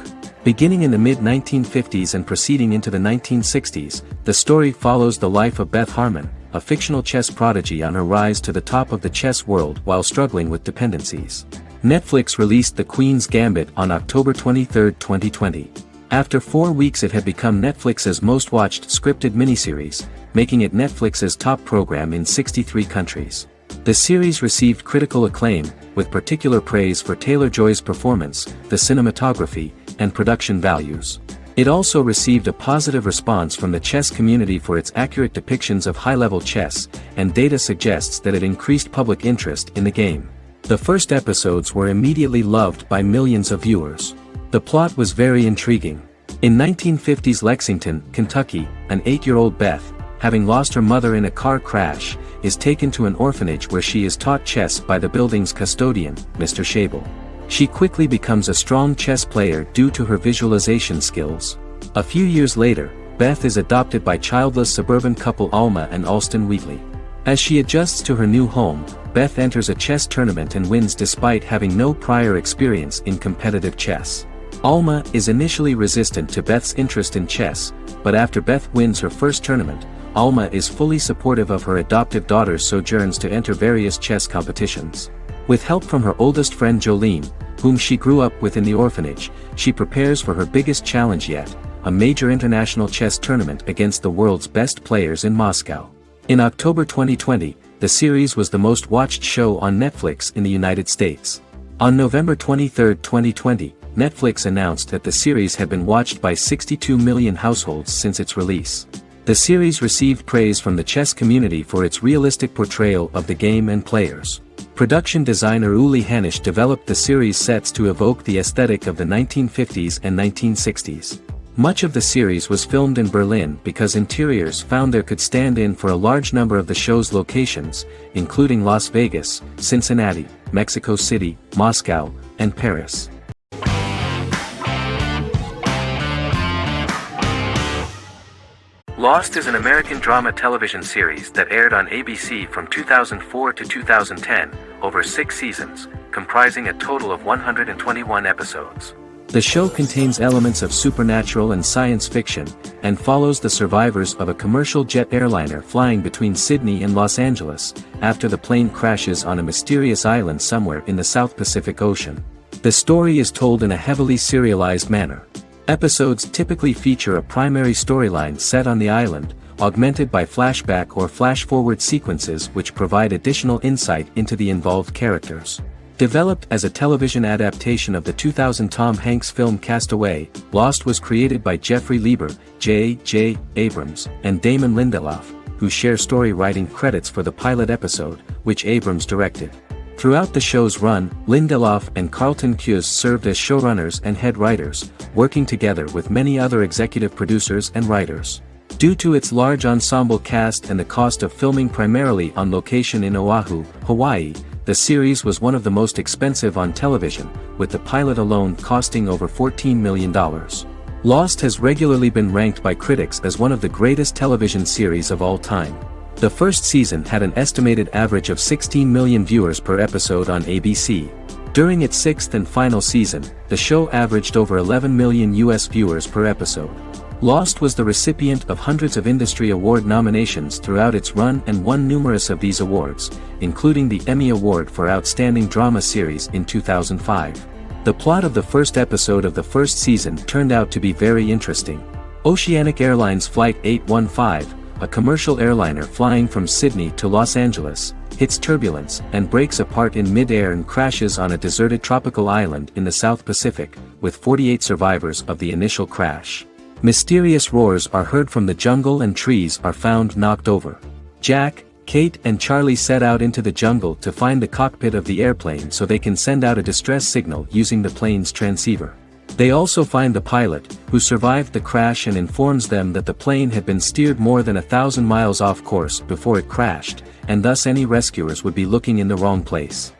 Speaker 1: Beginning in the mid-1950s and proceeding into the 1960s, the story follows the life of Beth Harmon, a fictional chess prodigy on her rise to the top of the chess world while struggling with dependencies. Netflix released The Queen's Gambit on October 23, 2020. After 4 weeks it had become Netflix's most-watched scripted miniseries, making it Netflix's top program in 63 countries. The series received critical acclaim, with particular praise for Taylor-Joy's performance, the cinematography, and production values. It also received a positive response from the chess community for its accurate depictions of high-level chess, and data suggests that it increased public interest in the game. The first episodes were immediately loved by millions of viewers. The plot was very intriguing. In 1950s Lexington, Kentucky, an 8-year-old Beth, having lost her mother in a car crash, is taken to an orphanage where she is taught chess by the building's custodian, Mr. Shable. She quickly becomes a strong chess player due to her visualization skills. A few years later, Beth is adopted by childless suburban couple Alma and Alston Wheatley. As she adjusts to her new home, Beth enters a chess tournament and wins despite having no prior experience in competitive chess. Alma is initially resistant to Beth's interest in chess, but after Beth wins her first tournament, Alma is fully supportive of her adoptive daughter's sojourns to enter various chess competitions. With help from her oldest friend Jolene, whom she grew up with in the orphanage, she prepares for her biggest challenge yet, a major international chess tournament against the world's best players in Moscow. In October 2020, the series was the most watched show on Netflix in the United States. On November 23, 2020, Netflix announced that the series had been watched by 62 million households since its release. The series received praise from the chess community for its realistic portrayal of the game and players. Production designer Uli Hanisch developed the series sets to evoke the aesthetic of the 1950s and 1960s. Much of the series was filmed in Berlin because interiors found there could stand in for a large number of the show's locations, including Las Vegas, Cincinnati, Mexico City, Moscow, and Paris.
Speaker 2: Lost is an American drama television series that aired on ABC from 2004 to 2010, over 6 seasons, comprising a total of 121 episodes.
Speaker 1: The show contains elements of supernatural and science fiction, and follows the survivors of a commercial jet airliner flying between Sydney and Los Angeles, after the plane crashes on a mysterious island somewhere in the South Pacific Ocean. The story is told in a heavily serialized manner. Episodes typically feature a primary storyline set on the island, augmented by flashback or flash-forward sequences which provide additional insight into the involved characters. Developed as a television adaptation of the 2000 Tom Hanks film Castaway, Lost was created by Jeffrey Lieber, J.J. Abrams, and Damon Lindelof, who share story writing credits for the pilot episode, which Abrams directed. Throughout the show's run, Lindelof and Carlton Cuse served as showrunners and head writers, working together with many other executive producers and writers. Due to its large ensemble cast and the cost of filming primarily on location in Oahu, Hawaii, the series was one of the most expensive on television, with the pilot alone costing over $14 million. Lost has regularly been ranked by critics as one of the greatest television series of all time. The first season had an estimated average of 16 million viewers per episode on ABC. During its 6th and final season, the show averaged over 11 million US viewers per episode. Lost was the recipient of hundreds of industry award nominations throughout its run and won numerous of these awards, including the Emmy Award for Outstanding Drama Series in 2005. The plot of the first episode of the first season turned out to be very interesting. Oceanic Airlines Flight 815, a commercial airliner flying from Sydney to Los Angeles, hits turbulence and breaks apart in mid-air and crashes on a deserted tropical island in the South Pacific, with 48 survivors of the initial crash. Mysterious roars are heard from the jungle and trees are found knocked over. Jack, Kate and Charlie set out into the jungle to find the cockpit of the airplane so they can send out a distress signal using the plane's transceiver. They also find the pilot, who survived the crash and informs them that the plane had been steered more than 1,000 miles off course before it crashed, and thus any rescuers would be looking in the wrong place.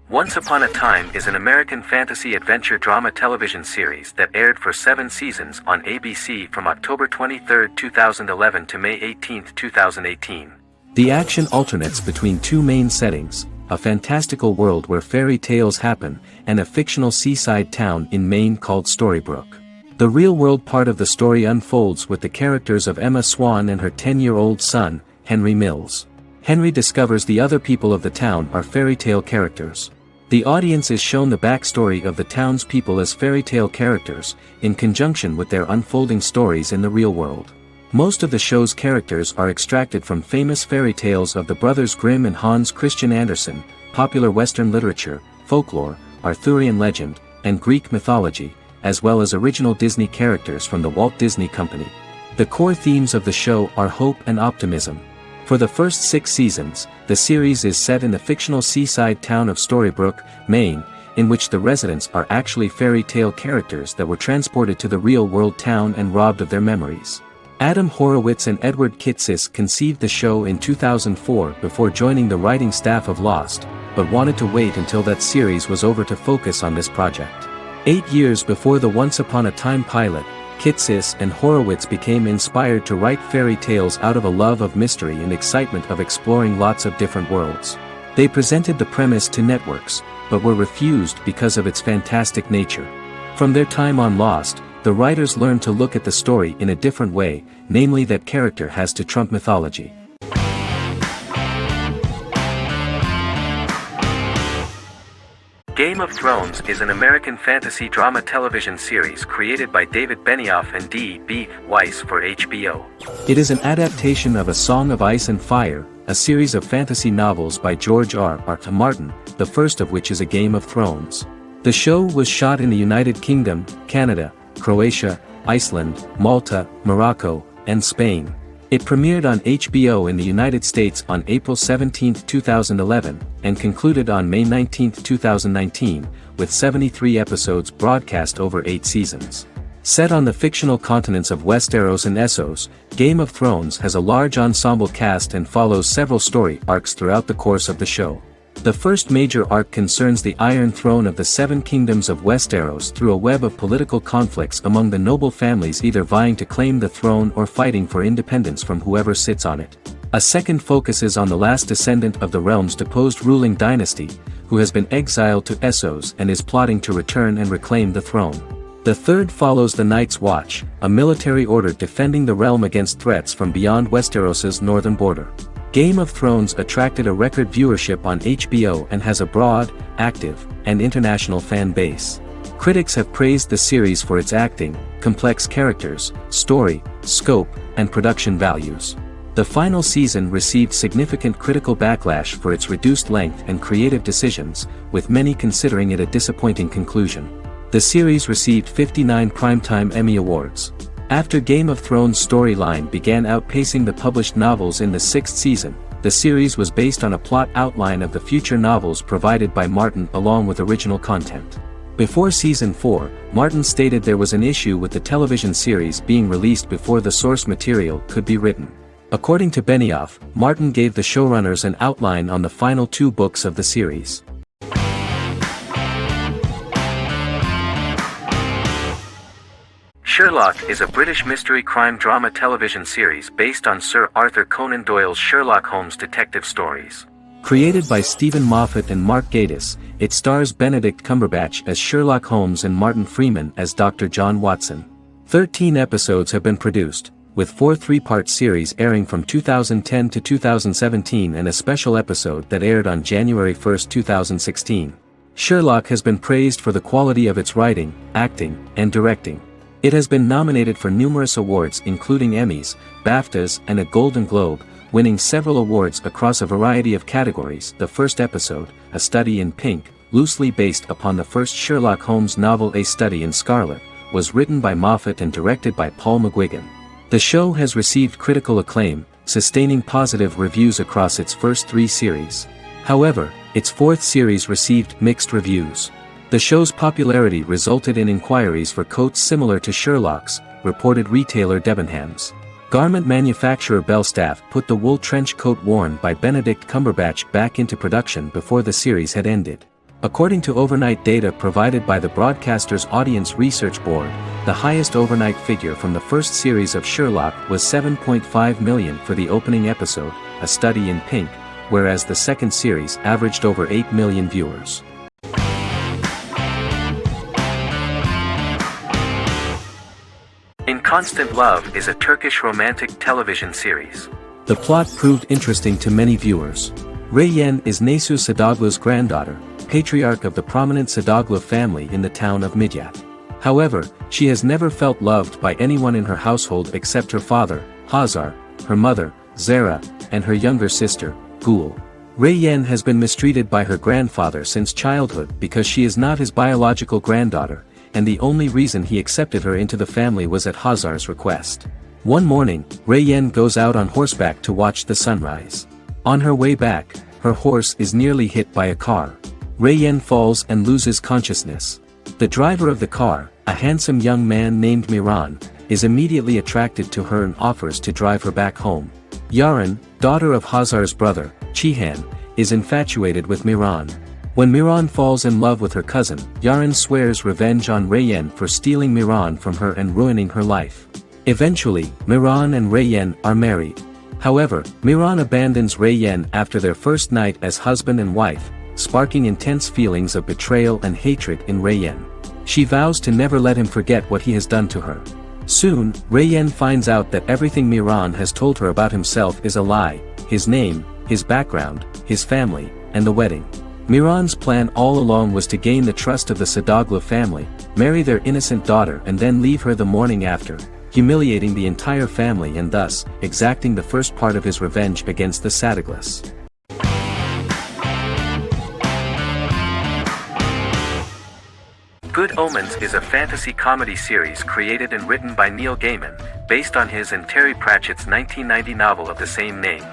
Speaker 2: Once Upon a Time is an American fantasy adventure drama television series that aired for 7 seasons on ABC from October 23, 2011 to May 18, 2018.
Speaker 1: The action alternates between 2 main settings, a fantastical world where fairy tales happen, and a fictional seaside town in Maine called Storybrooke. The real-world part of the story unfolds with the characters of Emma Swan and her 10-year-old son, Henry Mills. Henry discovers the other people of the town are fairy tale characters. The audience is shown the backstory of the town's people as fairy tale characters, in conjunction with their unfolding stories in the real world. Most of the show's characters are extracted from famous fairy tales of the Brothers Grimm and Hans Christian Andersen, popular Western literature, folklore, Arthurian legend, and Greek mythology, as well as original Disney characters from the Walt Disney Company. The core themes of the show are hope and optimism. For the first 6 seasons, the series is set in the fictional seaside town of Storybrooke, Maine, in which the residents are actually fairy tale characters that were transported to the real-world town and robbed of their memories. Adam Horowitz and Edward Kitsis conceived the show in 2004 before joining the writing staff of Lost, but wanted to wait until that series was over to focus on this project. 8 years before the Once Upon a Time pilot, Kitsis and Horowitz became inspired to write fairy tales out of a love of mystery and excitement of exploring lots of different worlds. They presented the premise to networks, but were refused because of its fantastic nature. From their time on Lost, the writers learned to look at the story in a different way, namely that character has to trump mythology.
Speaker 2: Game of Thrones is an American fantasy drama television series created by David Benioff and D.B. Weiss for HBO.
Speaker 1: It is an adaptation of A Song of Ice and Fire, a series of fantasy novels by George R.R. Martin, the first of which is A Game of Thrones. The show was shot in the United Kingdom, Canada, Croatia, Iceland, Malta, Morocco, and Spain. It premiered on HBO in the United States on April 17, 2011, and concluded on May 19, 2019, with 73 episodes broadcast over 8 seasons. Set on the fictional continents of Westeros and Essos, Game of Thrones has a large ensemble cast and follows several story arcs throughout the course of the show. The first major arc concerns the Iron Throne of the Seven Kingdoms of Westeros through a web of political conflicts among the noble families either vying to claim the throne or fighting for independence from whoever sits on it. A second focuses on the last descendant of the realm's deposed ruling dynasty, who has been exiled to Essos and is plotting to return and reclaim the throne. The third follows the Night's Watch, a military order defending the realm against threats from beyond Westeros's northern border. Game of Thrones attracted a record viewership on HBO and has a broad, active, and international fan base. Critics have praised the series for its acting, complex characters, story, scope, and production values. The final season received significant critical backlash for its reduced length and creative decisions, with many considering it a disappointing conclusion. The series received 59 Primetime Emmy Awards. After Game of Thrones' storyline began outpacing the published novels in the 6th season, the series was based on a plot outline of the future novels provided by Martin along with original content. Before Season 4, Martin stated there was an issue with the television series being released before the source material could be written. According to Benioff, Martin gave the showrunners an outline on the final 2 books of the series.
Speaker 2: Sherlock is a British mystery crime drama television series based on Sir Arthur Conan Doyle's Sherlock Holmes detective stories.
Speaker 1: Created by Stephen Moffat and Mark Gatiss, it stars Benedict Cumberbatch as Sherlock Holmes and Martin Freeman as Dr. John Watson. 13 episodes have been produced, with 4 3-part series airing from 2010 to 2017 and a special episode that aired on January 1, 2016. Sherlock has been praised for the quality of its writing, acting, and directing. It has been nominated for numerous awards including Emmys, BAFTAs, and a Golden Globe, winning several awards across a variety of categories. The first episode, A Study in Pink, loosely based upon the first Sherlock Holmes novel A Study in Scarlet, was written by Moffat and directed by Paul McGuigan. The show has received critical acclaim, sustaining positive reviews across its first 3 series. However, its 4th series received mixed reviews. The show's popularity resulted in inquiries for coats similar to Sherlock's, reported retailer Debenhams. Garment manufacturer Belstaff put the wool trench coat worn by Benedict Cumberbatch back into production before the series had ended. According to overnight data provided by the broadcaster's Audience Research Board, the highest overnight figure from the first series of Sherlock was 7.5 million for the opening episode, A Study in Pink, whereas the second series averaged over 8 million viewers.
Speaker 2: In Constant Love is a Turkish romantic television series.
Speaker 1: The plot proved interesting to many viewers. Reyyen is Nesu Sadoglu's granddaughter, patriarch of the prominent Sadoglu family in the town of Midyat. However, she has never felt loved by anyone in her household except her father, Hazar, her mother, Zara, and her younger sister, Gul. Yen has been mistreated by her grandfather since childhood because she is not his biological granddaughter, and the only reason he accepted her into the family was at Hazar's request. One morning, Yen goes out on horseback to watch the sunrise. On her way back, her horse is nearly hit by a car. Yen falls and loses consciousness. The driver of the car, a handsome young man named Miran, is immediately attracted to her and offers to drive her back home. Yaren, daughter of Hazar's brother, Chihan, is infatuated with Miran. When Miran falls in love with her cousin, Yaren swears revenge on Yen for stealing Miran from her and ruining her life. Eventually, Miran and Yen are married. However, Miran abandons Yen after their first night as husband and wife, sparking intense feelings of betrayal and hatred in Yen. She vows to never let him forget what he has done to her. Soon, Yen finds out that everything Miran has told her about himself is a lie: his name, his background, his family, and the wedding. Miran's plan all along was to gain the trust of the Sadoglu family, marry their innocent daughter and then leave her the morning after, humiliating the entire family and thus, exacting the first part of his revenge against the Sadaglus.
Speaker 2: Good Omens is a fantasy comedy series created and written by Neil Gaiman, based on his and Terry Pratchett's 1990 novel of the same name.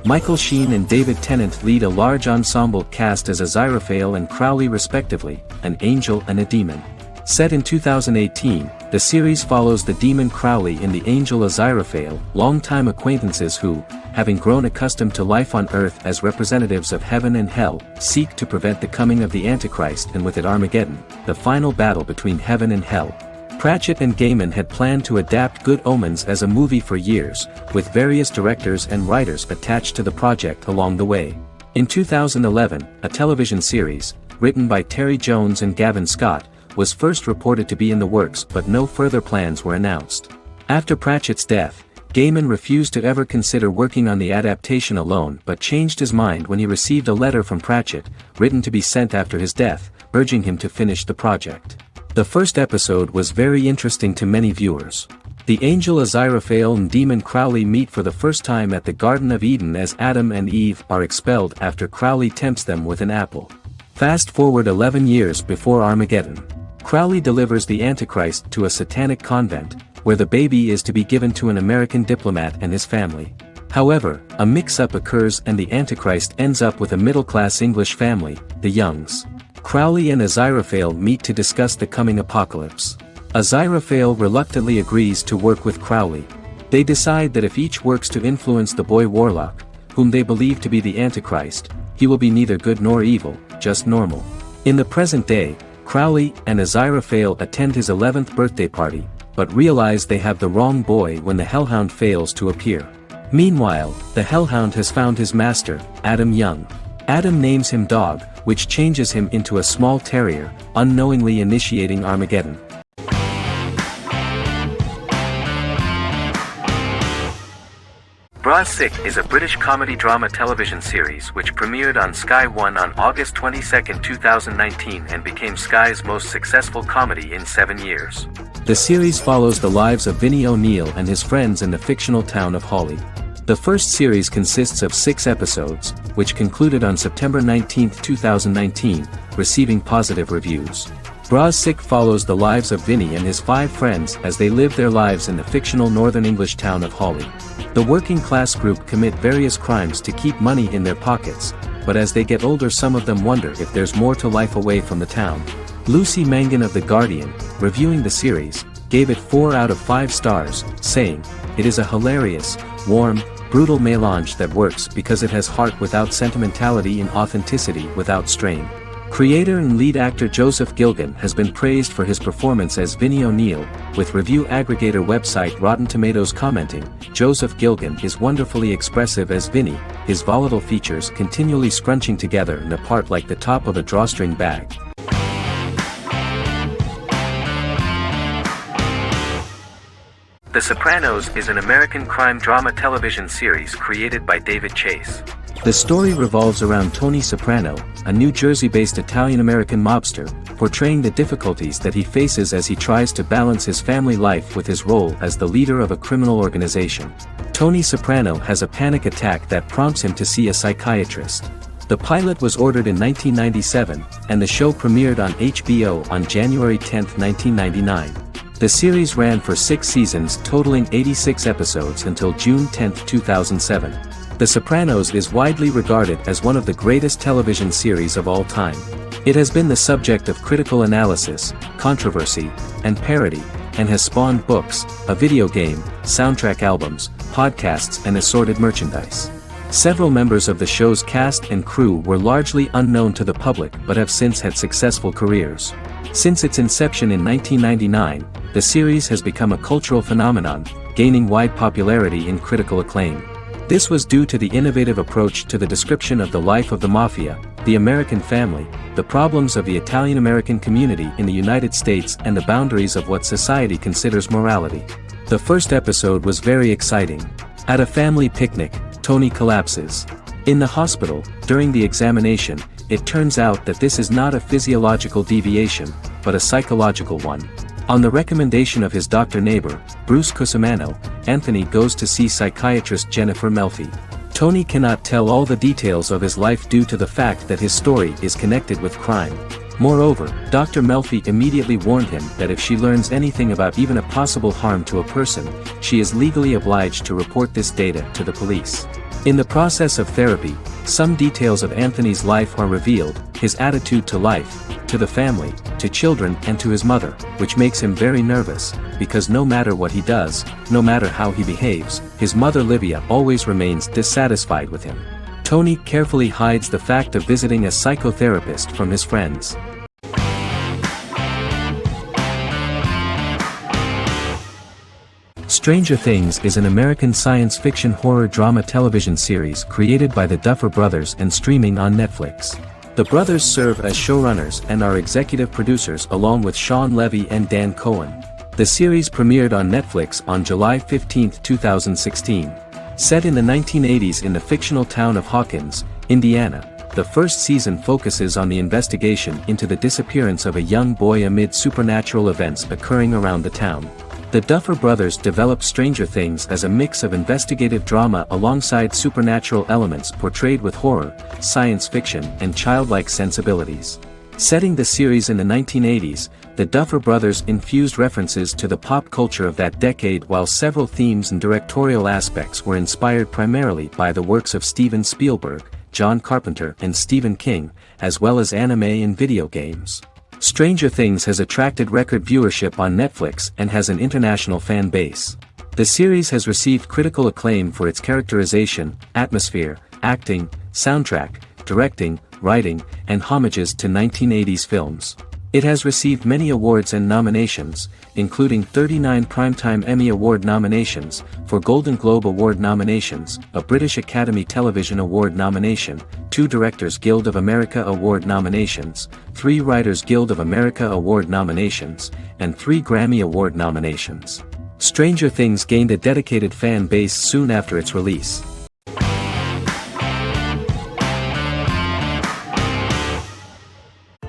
Speaker 1: Michael Sheen and David Tennant lead a large ensemble cast as Aziraphale and Crowley respectively, an angel and a demon. Set in 2018, the series follows the demon Crowley and the angel Aziraphale, longtime acquaintances who, having grown accustomed to life on Earth as representatives of heaven and hell, seek to prevent the coming of the Antichrist and with it Armageddon, the final battle between heaven and hell. Pratchett and Gaiman had planned to adapt Good Omens as a movie for years, with various directors and writers attached to the project along the way. In 2011, a television series, written by Terry Jones and Gavin Scott, was first reported to be in the works but no further plans were announced. After Pratchett's death, Gaiman refused to ever consider working on the adaptation alone but changed his mind when he received a letter from Pratchett, written to be sent after his death, urging him to finish the project. The first episode was very interesting to many viewers. The angel Aziraphale and demon Crowley meet for the first time at the Garden of Eden as Adam and Eve are expelled after Crowley tempts them with an apple. Fast forward 11 years before Armageddon. Crowley delivers the Antichrist to a satanic convent, where the baby is to be given to an American diplomat and his family. However, a mix-up occurs and the Antichrist ends up with a middle-class English family, the Youngs. Crowley and Aziraphale meet to discuss the coming apocalypse. Aziraphale reluctantly agrees to work with Crowley. They decide that if each works to influence the boy Warlock, whom they believe to be the Antichrist, he will be neither good nor evil, just normal. In the present day, Crowley and Aziraphale attend his 11th birthday party, but realize they have the wrong boy when the Hellhound fails to appear. Meanwhile, the Hellhound has found his master, Adam Young. Adam names him Dog, which changes him into a small terrier, unknowingly initiating Armageddon.
Speaker 2: Bra Sick is a British comedy drama television series which premiered on Sky One on August 22, 2019 and became Sky's most successful comedy in 7 years.
Speaker 1: The series follows the lives of Vinnie O'Neill and his friends in the fictional town of Hawley. The first series consists of 6 episodes, which concluded on September 19, 2019, receiving positive reviews. Bra Sick follows the lives of Vinnie and his 5 friends as they live their lives in the fictional Northern English town of Hawley. The working class group commit various crimes to keep money in their pockets, but as they get older some of them wonder if there's more to life away from the town. Lucy Mangan of The Guardian, reviewing the series, gave it 4 out of 5 stars, saying, "It is a hilarious, warm, brutal melange that works because it has heart without sentimentality and authenticity without strain." Creator and lead actor Joseph Gilgun has been praised for his performance as Vinnie O'Neill, with review aggregator website Rotten Tomatoes commenting, "Joseph Gilgun is wonderfully expressive as Vinnie, his volatile features continually scrunching together and apart like the top of a drawstring bag."
Speaker 2: The Sopranos is an American crime drama television series created by David Chase.
Speaker 1: The story revolves around Tony Soprano, a New Jersey-based Italian-American mobster, portraying the difficulties that he faces as he tries to balance his family life with his role as the leader of a criminal organization. Tony Soprano has a panic attack that prompts him to see a psychiatrist. The pilot was ordered in 1997, and the show premiered on HBO on January 10, 1999. The series ran for 6 seasons totaling 86 episodes until June 10, 2007. The Sopranos is widely regarded as one of the greatest television series of all time. It has been the subject of critical analysis, controversy, and parody, and has spawned books, a video game, soundtrack albums, podcasts and assorted merchandise. Several members of the show's cast and crew were largely unknown to the public but have since had successful careers. Since its inception in 1999, the series has become a cultural phenomenon, gaining wide popularity and critical acclaim. This was due to the innovative approach to the description of the life of the mafia, the American family, the problems of the Italian-American community in the United States and the boundaries of what society considers morality. The first episode was very exciting. At a family picnic, Tony collapses. In the hospital, during the examination, it turns out that this is not a physiological deviation, but a psychological one. On the recommendation of his doctor neighbor, Bruce Cusimano, Anthony goes to see psychiatrist Jennifer Melfi. Tony cannot tell all the details of his life due to the fact that his story is connected with crime. Moreover, Dr. Melfi immediately warned him that if she learns anything about even a possible harm to a person, she is legally obliged to report this data to the police. In the process of therapy, some details of Anthony's life are revealed, his attitude to life, to the family, to children and to his mother, which makes him very nervous, because no matter what he does, no matter how he behaves, his mother Livia always remains dissatisfied with him. Tony carefully hides the fact of visiting a psychotherapist from his friends. Stranger Things is an American science fiction horror drama television series created by the Duffer Brothers and streaming on Netflix. The brothers serve as showrunners and are executive producers along with Sean Levy and Dan Cohen. The series premiered on Netflix on July 15, 2016. Set in the 1980s in the fictional town of Hawkins, Indiana, the first season focuses on the investigation into the disappearance of a young boy amid supernatural events occurring around the town. The Duffer Brothers developed Stranger Things as a mix of investigative drama alongside supernatural elements portrayed with horror, science fiction and childlike sensibilities. Setting the series in the 1980s, the Duffer Brothers infused references to the pop culture of that decade while several themes and directorial aspects were inspired primarily by the works of Steven Spielberg, John Carpenter and Stephen King, as well as anime and video games. Stranger Things has attracted record viewership on Netflix and has an international fan base. The series has received critical acclaim for its characterization, atmosphere, acting, soundtrack, directing, writing, and homages to 1980s films. It has received many awards and nominations, including 39 Primetime Emmy Award nominations, 4 Golden Globe Award nominations, a British Academy Television Award nomination, 2 Directors Guild of America Award nominations, 3 Writers Guild of America Award nominations, and 3 Grammy Award nominations. Stranger Things gained a dedicated fan base soon after its release.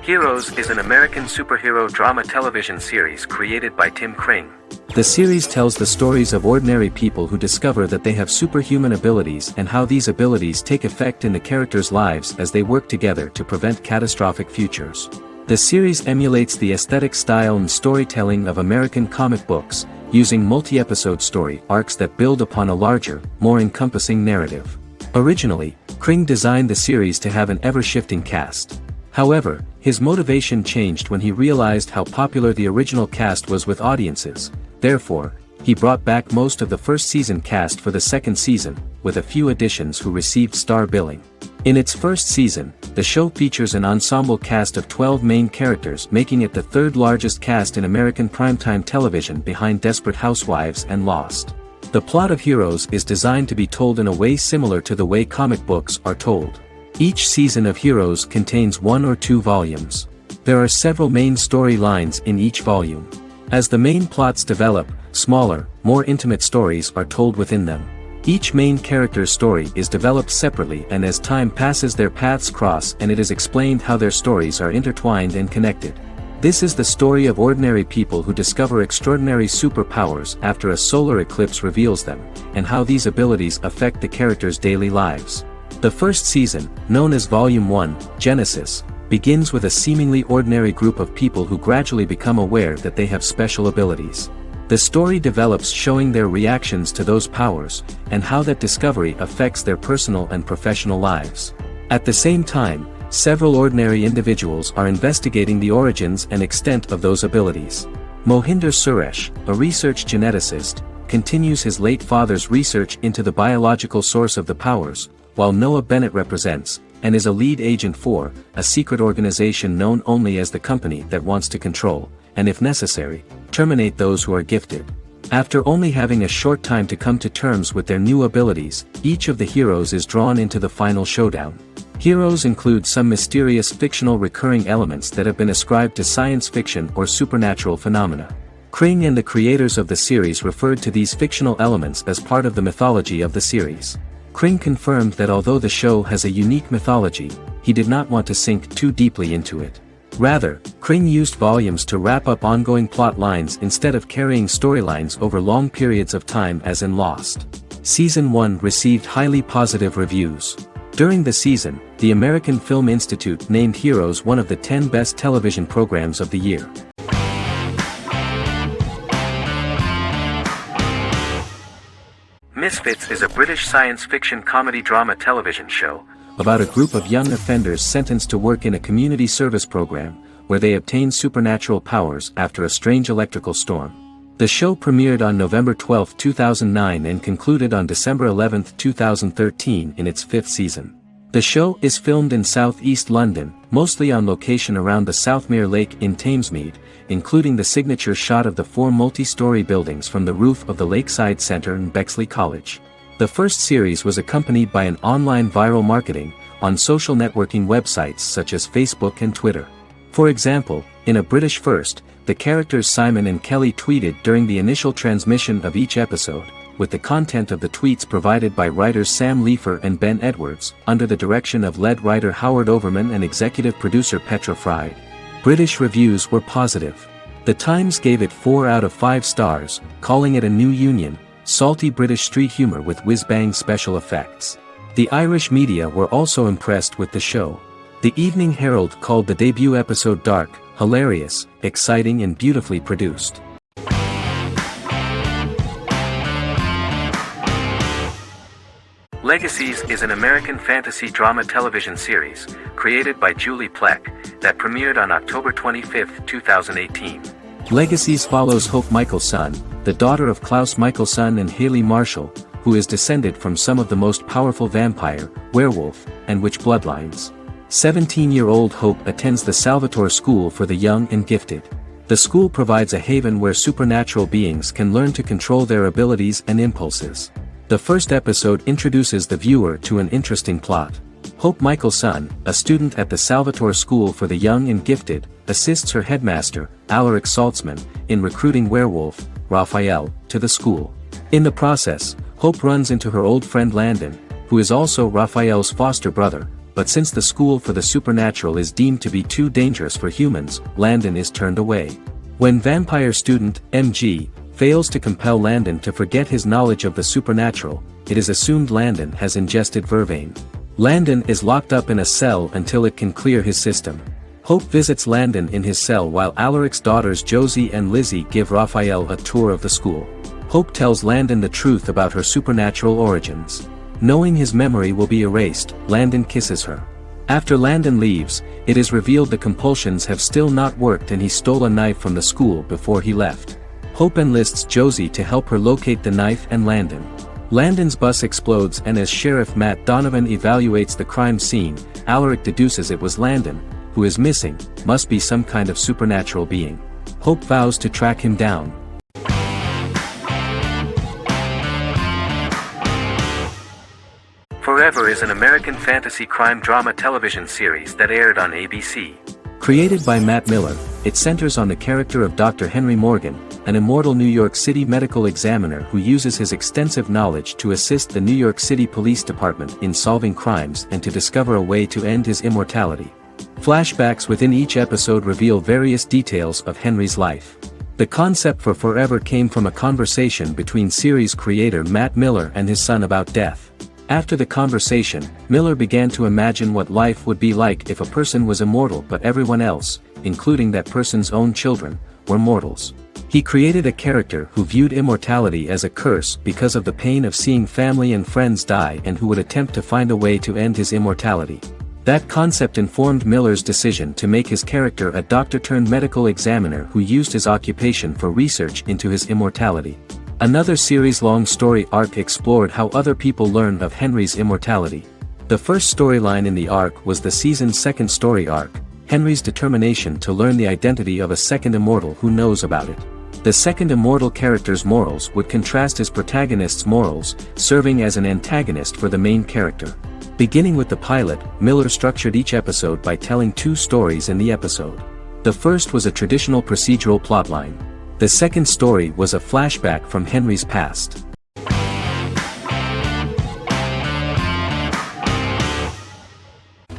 Speaker 2: Heroes is an American superhero drama television series created by Tim Kring.
Speaker 1: The series tells the stories of ordinary people who discover that they have superhuman abilities and how these abilities take effect in the characters' lives as they work together to prevent catastrophic futures. The series emulates the aesthetic style and storytelling of American comic books, using multi-episode story arcs that build upon a larger, more encompassing narrative. Originally, Kring designed the series to have an ever-shifting cast. However, his motivation changed when he realized how popular the original cast was with audiences. Therefore, he brought back most of the first season cast for the second season, with a few additions who received star billing. In its first season, the show features an ensemble cast of 12 main characters, making it the third largest cast in American primetime television behind Desperate Housewives and Lost. The plot of Heroes is designed to be told in a way similar to the way comic books are told. Each season of Heroes contains 1 or 2 volumes. There are several main storylines in each volume. As the main plots develop, smaller, more intimate stories are told within them. Each main character's story is developed separately, and as time passes their paths cross and it is explained how their stories are intertwined and connected. This is the story of ordinary people who discover extraordinary superpowers after a solar eclipse reveals them, and how these abilities affect the characters' daily lives. The first season, known as Volume 1, Genesis, begins with a seemingly ordinary group of people who gradually become aware that they have special abilities. The story develops showing their reactions to those powers, and how that discovery affects their personal and professional lives. At the same time, several ordinary individuals are investigating the origins and extent of those abilities. Mohinder Suresh, a research geneticist, continues his late father's research into the biological source of the powers, while Noah Bennett represents, and is a lead agent for, a secret organization known only as the company that wants to control, and if necessary, terminate those who are gifted. After only having a short time to come to terms with their new abilities, each of the heroes is drawn into the final showdown. Heroes include some mysterious fictional recurring elements that have been ascribed to science fiction or supernatural phenomena. Kring and the creators of the series referred to these fictional elements as part of the mythology of the series. Kring confirmed that although the show has a unique mythology, he did not want to sink too deeply into it. Rather, Kring used volumes to wrap up ongoing plot lines instead of carrying storylines over long periods of time as in Lost. Season 1 received highly positive reviews. During the season, the American Film Institute named Heroes one of the 10 best television programs of the year.
Speaker 2: Misfits is a British science fiction comedy drama television show
Speaker 1: about a group of young offenders sentenced to work in a community service program, where they obtain supernatural powers after a strange electrical storm. The show premiered on November 12, 2009 and concluded on December 11, 2013 in its 5th season. The show is filmed in southeast London, mostly on location around the Southmere Lake in Thamesmead, including the signature shot of the 4 multi-story buildings from the roof of the Lakeside Centre in Bexley College. The first series was accompanied by an online viral marketing on social networking websites such as Facebook and Twitter. For example, in a British first, the characters Simon and Kelly tweeted during the initial transmission of each episode, with the content of the tweets provided by writers Sam Leifer and Ben Edwards, under the direction of lead writer Howard Overman and executive producer Petra Fried. British reviews were positive. The Times gave it 4 out of 5 stars, calling it a new union, salty British street humor with whiz-bang special effects. The Irish media were also impressed with the show. The Evening Herald called the debut episode dark, hilarious, exciting and beautifully produced.
Speaker 2: Legacies is an American fantasy drama television series, created by Julie Plec, that premiered on October 25, 2018.
Speaker 1: Legacies follows Hope Michelson, the daughter of Klaus Michelson and Haley Marshall, who is descended from some of the most powerful vampire, werewolf, and witch bloodlines. 17-year-old Hope attends the Salvatore School for the Young and Gifted. The school provides a haven where supernatural beings can learn to control their abilities and impulses. The first episode introduces the viewer to an interesting plot. Hope Michelson, a student at the Salvatore School for the Young and Gifted, assists her headmaster, Alaric Saltzman, in recruiting werewolf, Raphael, to the school. In the process, Hope runs into her old friend Landon, who is also Raphael's foster brother, but since the school for the supernatural is deemed to be too dangerous for humans, Landon is turned away. When vampire student, MG, fails to compel Landon to forget his knowledge of the supernatural, it is assumed Landon has ingested vervain. Landon is locked up in a cell until it can clear his system. Hope visits Landon in his cell while Alaric's daughters Josie and Lizzie give Raphael a tour of the school. Hope tells Landon the truth about her supernatural origins. Knowing his memory will be erased, Landon kisses her. After Landon leaves, it is revealed the compulsions have still not worked and he stole a knife from the school before he left. Hope enlists Josie to help her locate the knife and Landon. Landon's bus explodes and as Sheriff Matt Donovan evaluates the crime scene, Alaric deduces it was Landon, who is missing, must be some kind of supernatural being. Hope vows to track him down.
Speaker 2: Forever is an American fantasy crime drama television series that aired on ABC.
Speaker 1: Created by Matt Miller, it centers on the character of Dr. Henry Morgan, an immortal New York City medical examiner who uses his extensive knowledge to assist the New York City Police Department in solving crimes and to discover a way to end his immortality. Flashbacks within each episode reveal various details of Henry's life. The concept for Forever came from a conversation between series creator Matt Miller and his son about death. After the conversation, Miller began to imagine what life would be like if a person was immortal but everyone else, including that person's own children, were mortals. He created a character who viewed immortality as a curse because of the pain of seeing family and friends die and who would attempt to find a way to end his immortality. That concept informed Miller's decision to make his character a doctor-turned-medical examiner who used his occupation for research into his immortality. Another series-long story arc explored how other people learned of Henry's immortality. The first storyline in the arc was the season's second story arc, Henry's determination to learn the identity of a second immortal who knows about it. The second immortal character's morals would contrast his protagonist's morals, serving as an antagonist for the main character. Beginning with the pilot, Miller structured each episode by telling two stories in the episode. The first was a traditional procedural plotline. The second story was a flashback from Henry's past.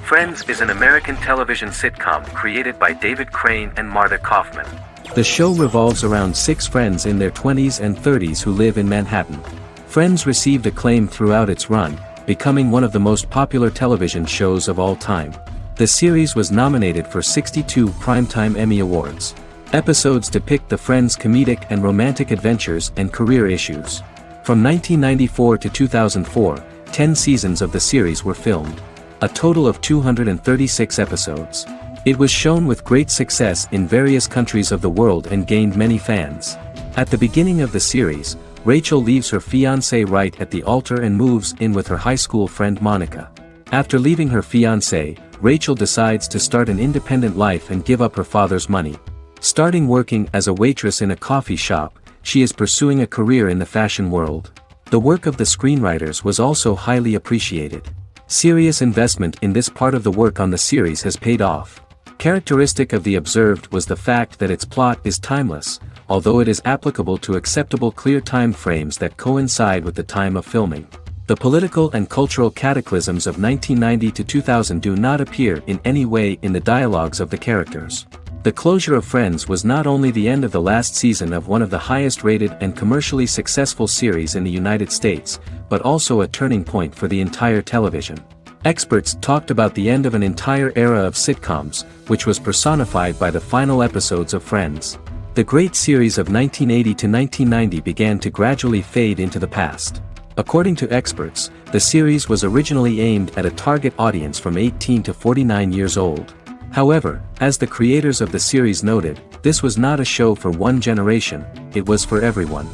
Speaker 2: Friends is an American television sitcom created by David Crane and Marta Kaufman.
Speaker 1: The show revolves around 6 friends in their 20s and 30s who live in Manhattan. Friends received acclaim throughout its run, becoming one of the most popular television shows of all time. The series was nominated for 62 Primetime Emmy Awards. Episodes depict the friends' comedic and romantic adventures and career issues. From 1994 to 2004, 10 seasons of the series were filmed. A total of 236 episodes. It was shown with great success in various countries of the world and gained many fans. At the beginning of the series, Rachel leaves her fiancé right at the altar and moves in with her high school friend Monica. After leaving her fiancé, Rachel decides to start an independent life and give up her father's money. Starting working as a waitress in a coffee shop, she is pursuing a career in the fashion world. The work of the screenwriters was also highly appreciated. Serious investment in this part of the work on the series has paid off. Characteristic of The Observed was the fact that its plot is timeless, although it is applicable to acceptable clear time frames that coincide with the time of filming. The political and cultural cataclysms of 1990 to 2000 do not appear in any way in the dialogues of the characters. The closure of Friends was not only the end of the last season of one of the highest-rated and commercially successful series in the United States, but also a turning point for the entire television. Experts talked about the end of an entire era of sitcoms, which was personified by the final episodes of Friends. The great series of 1980 to 1990 began to gradually fade into the past. According to experts, the series was originally aimed at a target audience from 18 to 49 years old. However, as the creators of the series noted, this was not a show for one generation, it was for everyone.